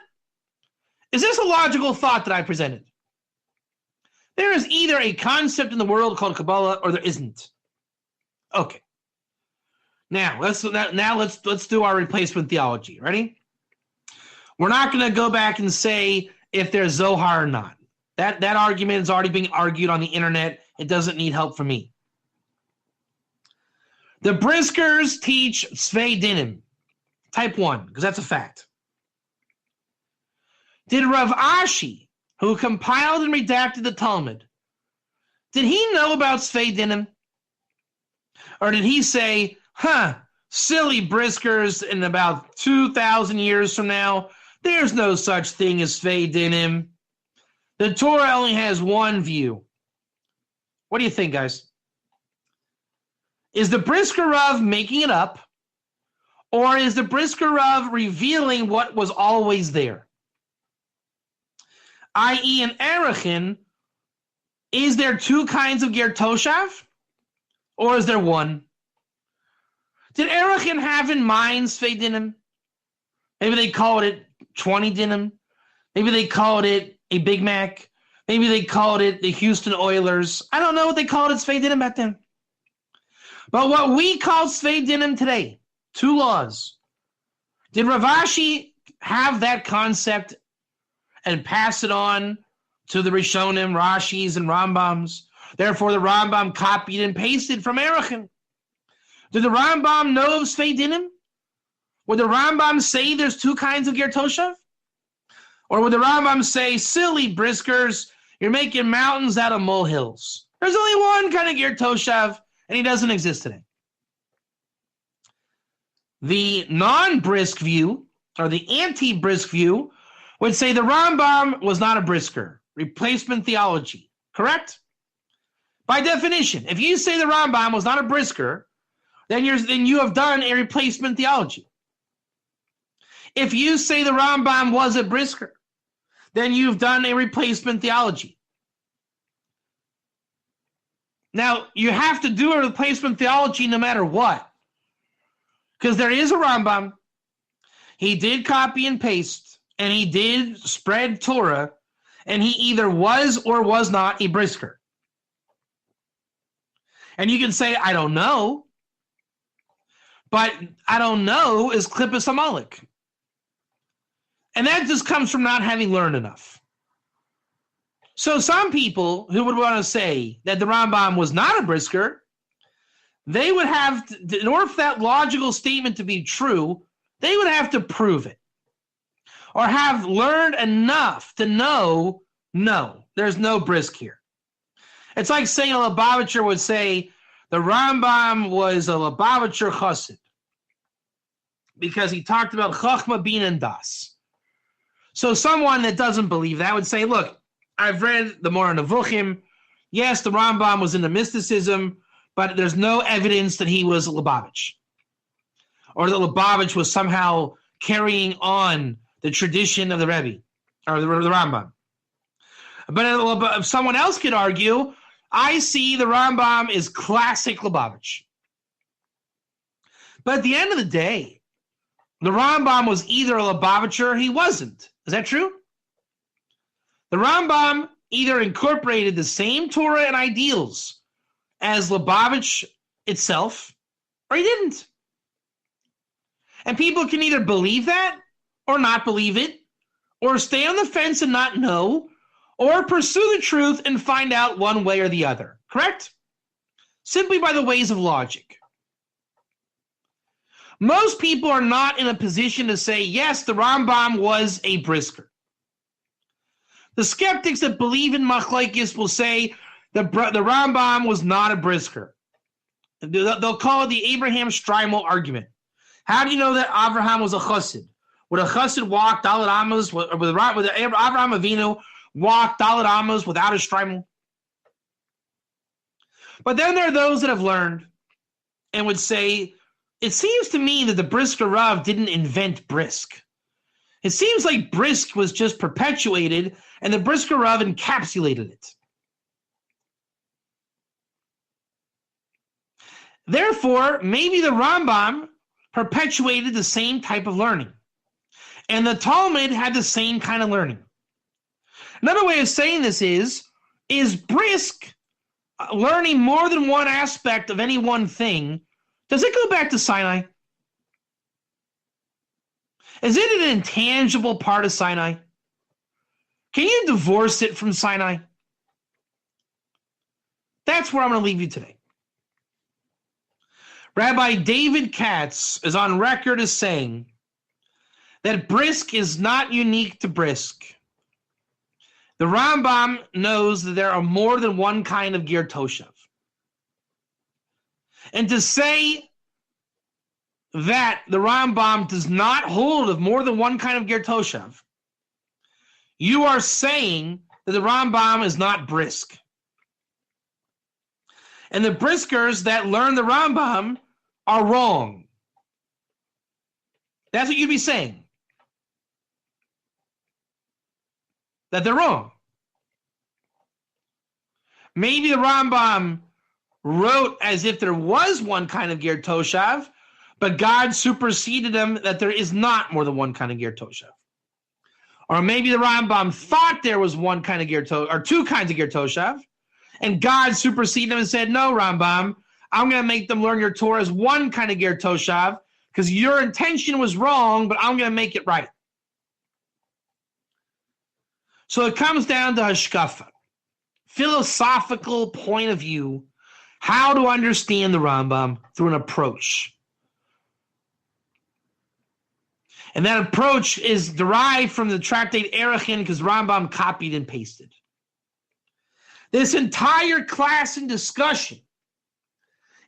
Is this a logical thought that I presented? There is either a concept in the world called Kabbalah or there isn't. Okay. Now let's do our replacement theology. Ready? We're not going to go back and say if there's Zohar or not. That argument is already being argued on the internet. It doesn't need help from me. The Briskers teach Svei Dinim. Type 1, because that's a fact. Did Rav Ashi, who compiled and redacted the Talmud, did he know about Svei Dinim? Or did he say, silly Briskers, in about 2,000 years from now, there's no such thing as Svei Dinim. The Torah only has one view. What do you think, guys? Is the Brisker Rav making it up? Or is the Brisker Rav revealing what was always there? I.e., in Erechim, is there 2 kinds of Ger Toshav? Or is there 1? Did Erechim have in mind Svei Dinim? Maybe they called it 20 Dinim. Maybe they called it a Big Mac. Maybe they called it the Houston Oilers. I don't know what they called it Svei Dinim back then. But what we call Svei Dinim today, 2 laws. Did Rav Ashi have that concept and pass it on to the Rishonim, Rashis, and Rambams. Therefore, the Rambam copied and pasted from Erechim. Did the Rambam know of Sfei Dinim? Would the Rambam say there's two kinds of Ger Toshav? Or would the Rambam say, silly briskers, you're making mountains out of molehills? There's only one kind of Ger Toshav, and he doesn't exist today. The non-brisk view, or the anti-brisk view, would say the Rambam was not a brisker. Replacement theology. Correct? By definition, if you say the Rambam was not a brisker, then you have done a replacement theology. If you say the Rambam was a brisker, then you've done a replacement theology. Now, you have to do a replacement theology no matter what. Because there is a Rambam. He did copy and paste, and he did spread Torah, and he either was or was not a brisker. And you can say, I don't know. But I don't know is Klippus Amalek. And that just comes from not having learned enough. So some people who would want to say that the Rambam was not a brisker, they would have to, in order for that logical statement to be true, they would have to prove it. Or have learned enough to know, no, there's no brisk here. It's like saying a Lubavitcher would say the Rambam was a Lubavitcher chassid because he talked about Chachma, Bina, and Das. So someone that doesn't believe that would say, look, I've read the Moreh Nevuchim. Yes, the Rambam was into mysticism, but there's no evidence that he was a Lubavitch. Or that Lubavitch was somehow carrying on the tradition of the Rebbe, or the Rambam. But if someone else could argue, I see the Rambam is classic Lubavitch. But at the end of the day, the Rambam was either a Lubavitcher or he wasn't. Is that true? The Rambam either incorporated the same Torah and ideals as Lubavitch itself, or he didn't. And people can either believe that or not believe it, or stay on the fence and not know, or pursue the truth and find out one way or the other. Correct? Simply by the ways of logic. Most people are not in a position to say, yes, the Rambam was a brisker. The skeptics that believe in Machlokes will say the Rambam was not a brisker. They'll call it the Abraham Striemel argument. How do you know that Abraham was a chassid? Would a chassid walk Dalet Amos, would Abraham Avinu walk Dalet Amos without a Striemel? But then there are those that have learned and would say, it seems to me that the Brisker Rav didn't invent brisk. It seems like brisk was just perpetuated and the Brisker Rav encapsulated it. Therefore, maybe the Rambam perpetuated the same type of learning. And the Talmud had the same kind of learning. Another way of saying this is brisk learning more than one aspect of any one thing, does it go back to Sinai? Is it an intangible part of Sinai? Can you divorce it from Sinai? That's where I'm going to leave you today. Rabbi David Katz is on record as saying that brisk is not unique to brisk. The Rambam knows that there are more than one kind of Ger Toshav. And to say that the Rambam does not hold of more than one kind of Ger Toshav, you are saying that the Rambam is not brisk. And the briskers that learn the Rambam are wrong. That's what you'd be saying. That they're wrong. Maybe the Rambam wrote as if there was one kind of Ger Toshav, but God superseded him that there is not more than one kind of Ger Toshav. Or maybe the Rambam thought there was one kind of Ger Toshav, or two kinds of Ger Toshav, and God superseded him and said, no, Rambam, I'm going to make them learn your Torah as one kind of Ger Toshav, because your intention was wrong, but I'm going to make it right. So it comes down to hashkafa, philosophical point of view, how to understand the Rambam through an approach. And that approach is derived from the tractate Erechin because Rambam copied and pasted. This entire class and discussion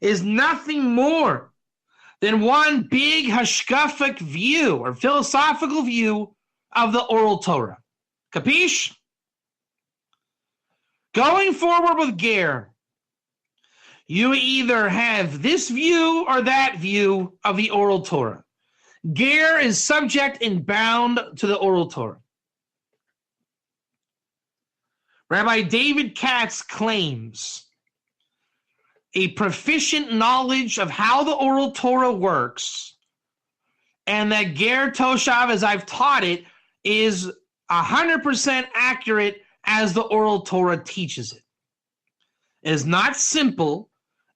is nothing more than one big hashkafic view or philosophical view of the oral Torah. Capiche? Going forward with Ger, you either have this view or that view of the oral Torah. Ger is subject and bound to the oral Torah. Rabbi David Katz claims a proficient knowledge of how the oral Torah works, and that Ger Toshav, as I've taught it, is 100% accurate as the oral Torah teaches it. It is not simple.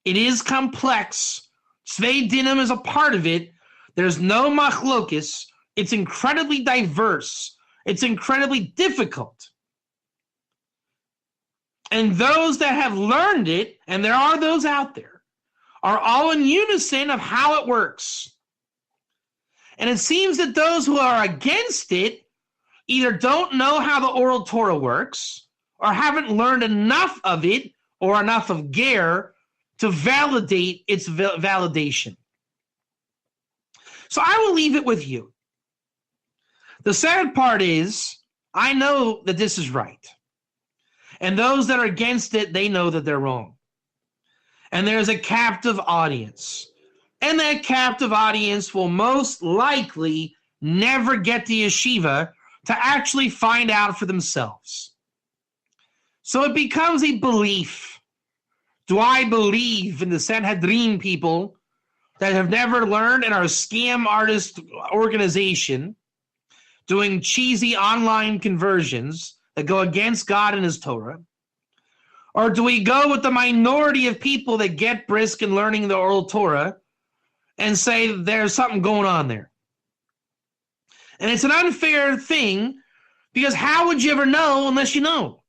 It is complex. Tzvei Dinim is a part of it. There's no machlokis. It's incredibly diverse. It's incredibly difficult. And those that have learned it, and there are those out there, are all in unison of how it works. And it seems that those who are against it either don't know how the oral Torah works or haven't learned enough of it or enough of Ger to validate its validation. So I will leave it with you. The sad part is, I know that this is right. And those that are against it, they know that they're wrong. And there's a captive audience. And that captive audience will most likely never get to yeshiva to actually find out for themselves. So it becomes a belief. Do I believe in the Sanhedrin people that have never learned and are a scam artist organization doing cheesy online conversions that go against God and his Torah? Or do we go with the minority of people that get brisk in learning the oral Torah and say there's something going on there? And it's an unfair thing because how would you ever know unless you know?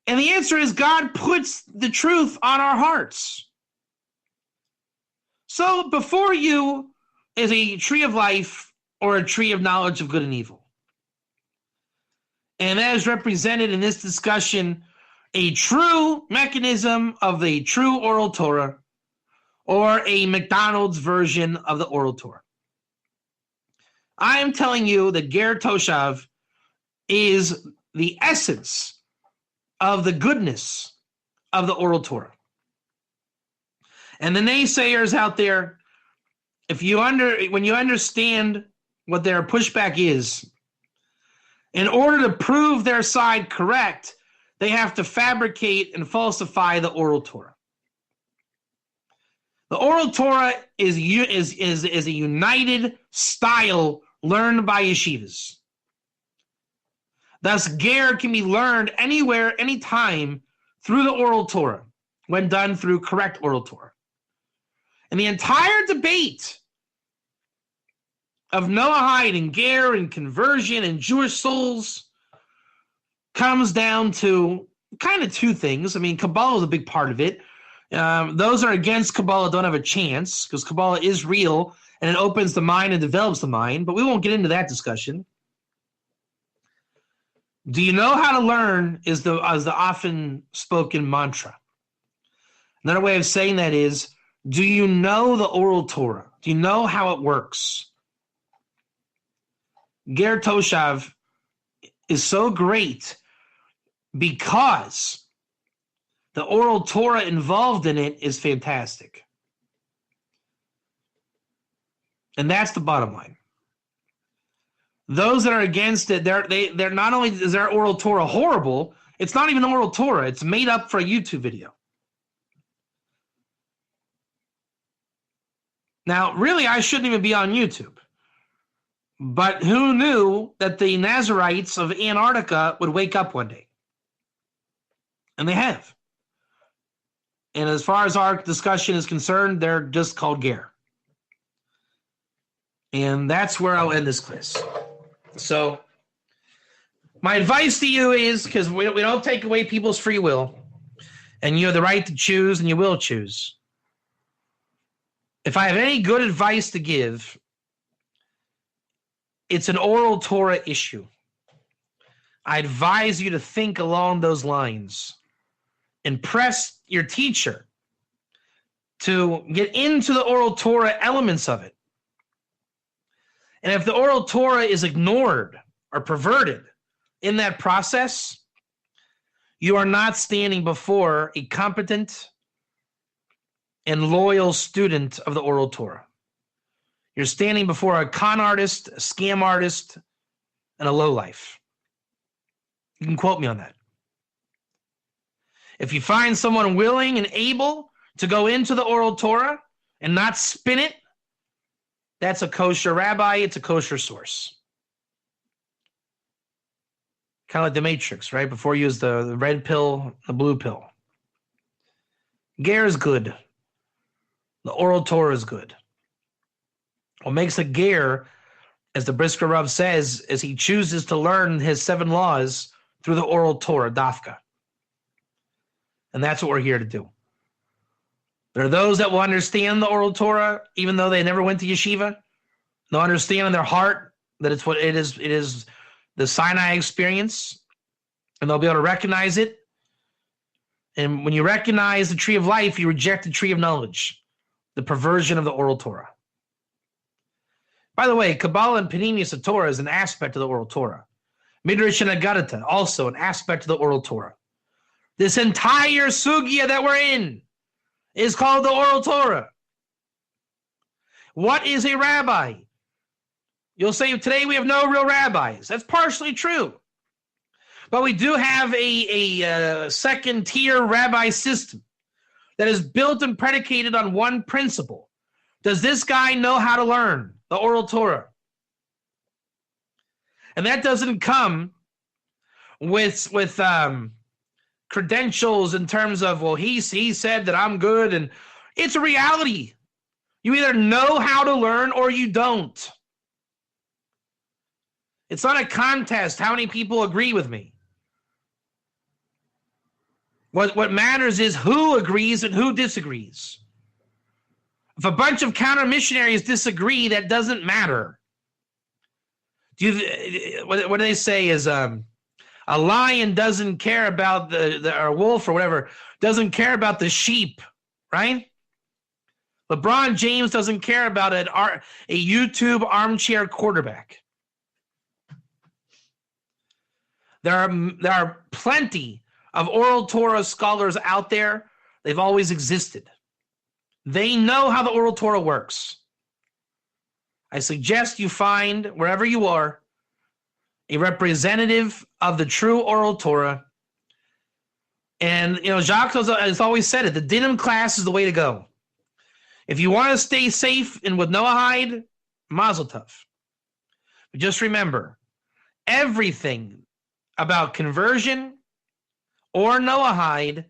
And the answer is God puts the truth on our hearts. So before you is a tree of life or a tree of knowledge of good and evil. And that is represented in this discussion a true mechanism of the true oral Torah or a McDonald's version of the oral Torah. I am telling you that Ger Toshav is the essence of the goodness of the oral Torah. And the naysayers out there, when you understand what their pushback is, in order to prove their side correct, they have to fabricate and falsify the oral Torah. The oral Torah is a united style learned by yeshivas. Thus, Ger can be learned anywhere, anytime through the oral Torah when done through correct oral Torah. And the entire debate of Noahide and Ger and conversion and Jewish souls comes down to kind of two things. I mean, Kabbalah is a big part of it. Those that are against Kabbalah don't have a chance because Kabbalah is real and it opens the mind and develops the mind, but we won't get into that discussion. Do you know how to learn is the often spoken mantra. Another way of saying that is, do you know the oral Torah? Do you know how it works? Ger Toshav is so great because the oral Torah involved in it is fantastic. And that's the bottom line. Those that are against it, they're not only is their oral Torah horrible, it's not even oral Torah. It's made up for a YouTube video. Now, really, I shouldn't even be on YouTube. But who knew that the Nazarites of Antarctica would wake up one day? And they have. And as far as our discussion is concerned, they're just called Ger. And that's where I'll end this class. So, My advice to you is, because we don't take away people's free will, and you have the right to choose, and you will choose. If I have any good advice to give, it's an oral Torah issue. I advise you to think along those lines and press your teacher to get into the oral Torah elements of it. And if the oral Torah is ignored or perverted in that process, you are not standing before a competent and loyal student of the oral Torah. You're standing before a con artist, a scam artist, and a lowlife. You can quote me on that. If you find someone willing and able to go into the oral Torah and not spin it, that's a kosher rabbi, it's a kosher source. Kind of like the Matrix, right? Before you use the red pill, the blue pill. Ger is good. The oral Torah is good. What makes a ger, as the Brisker Rav says, is he chooses to learn his 7 laws through the oral Torah, dafka. And that's what we're here to do. There are those that will understand the oral Torah, even though they never went to yeshiva. They'll understand in their heart that it's what it is. It is the Sinai experience, and they'll be able to recognize it. And when you recognize the tree of life, you reject the tree of knowledge, the perversion of the oral Torah. By the way, Kabbalah and Panemius Torah is an aspect of the oral Torah. Midrash and Agadata, also an aspect of the oral Torah. This entire sugya that we're in is called the oral Torah. What is a rabbi? You'll say today we have no real rabbis. That's partially true. But we do have a second-tier rabbi system that is built and predicated on one principle. Does this guy know how to learn the oral Torah? And that doesn't come with credentials in terms of, well, he said that I'm good. And it's a reality. You either know how to learn or you don't. It's not a contest how many people agree with me. What matters is who agrees and who disagrees. If a bunch of counter missionaries disagree, that doesn't matter. What do they say is a lion doesn't care about or a wolf or whatever doesn't care about the sheep, right? LeBron James doesn't care about a YouTube armchair quarterback. There are plenty of oral Torah scholars out there. They've always existed. They know how the oral Torah works. I suggest you find, wherever you are, a representative of the true oral Torah. And, Jacques has always said it, the Dinim class is the way to go. If you want to stay safe and with Noahide, mazel tov. But just remember, everything about conversion or Noahide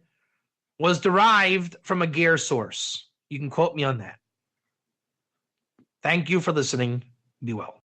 was derived from a ger source. You can quote me on that. Thank you for listening. Be well.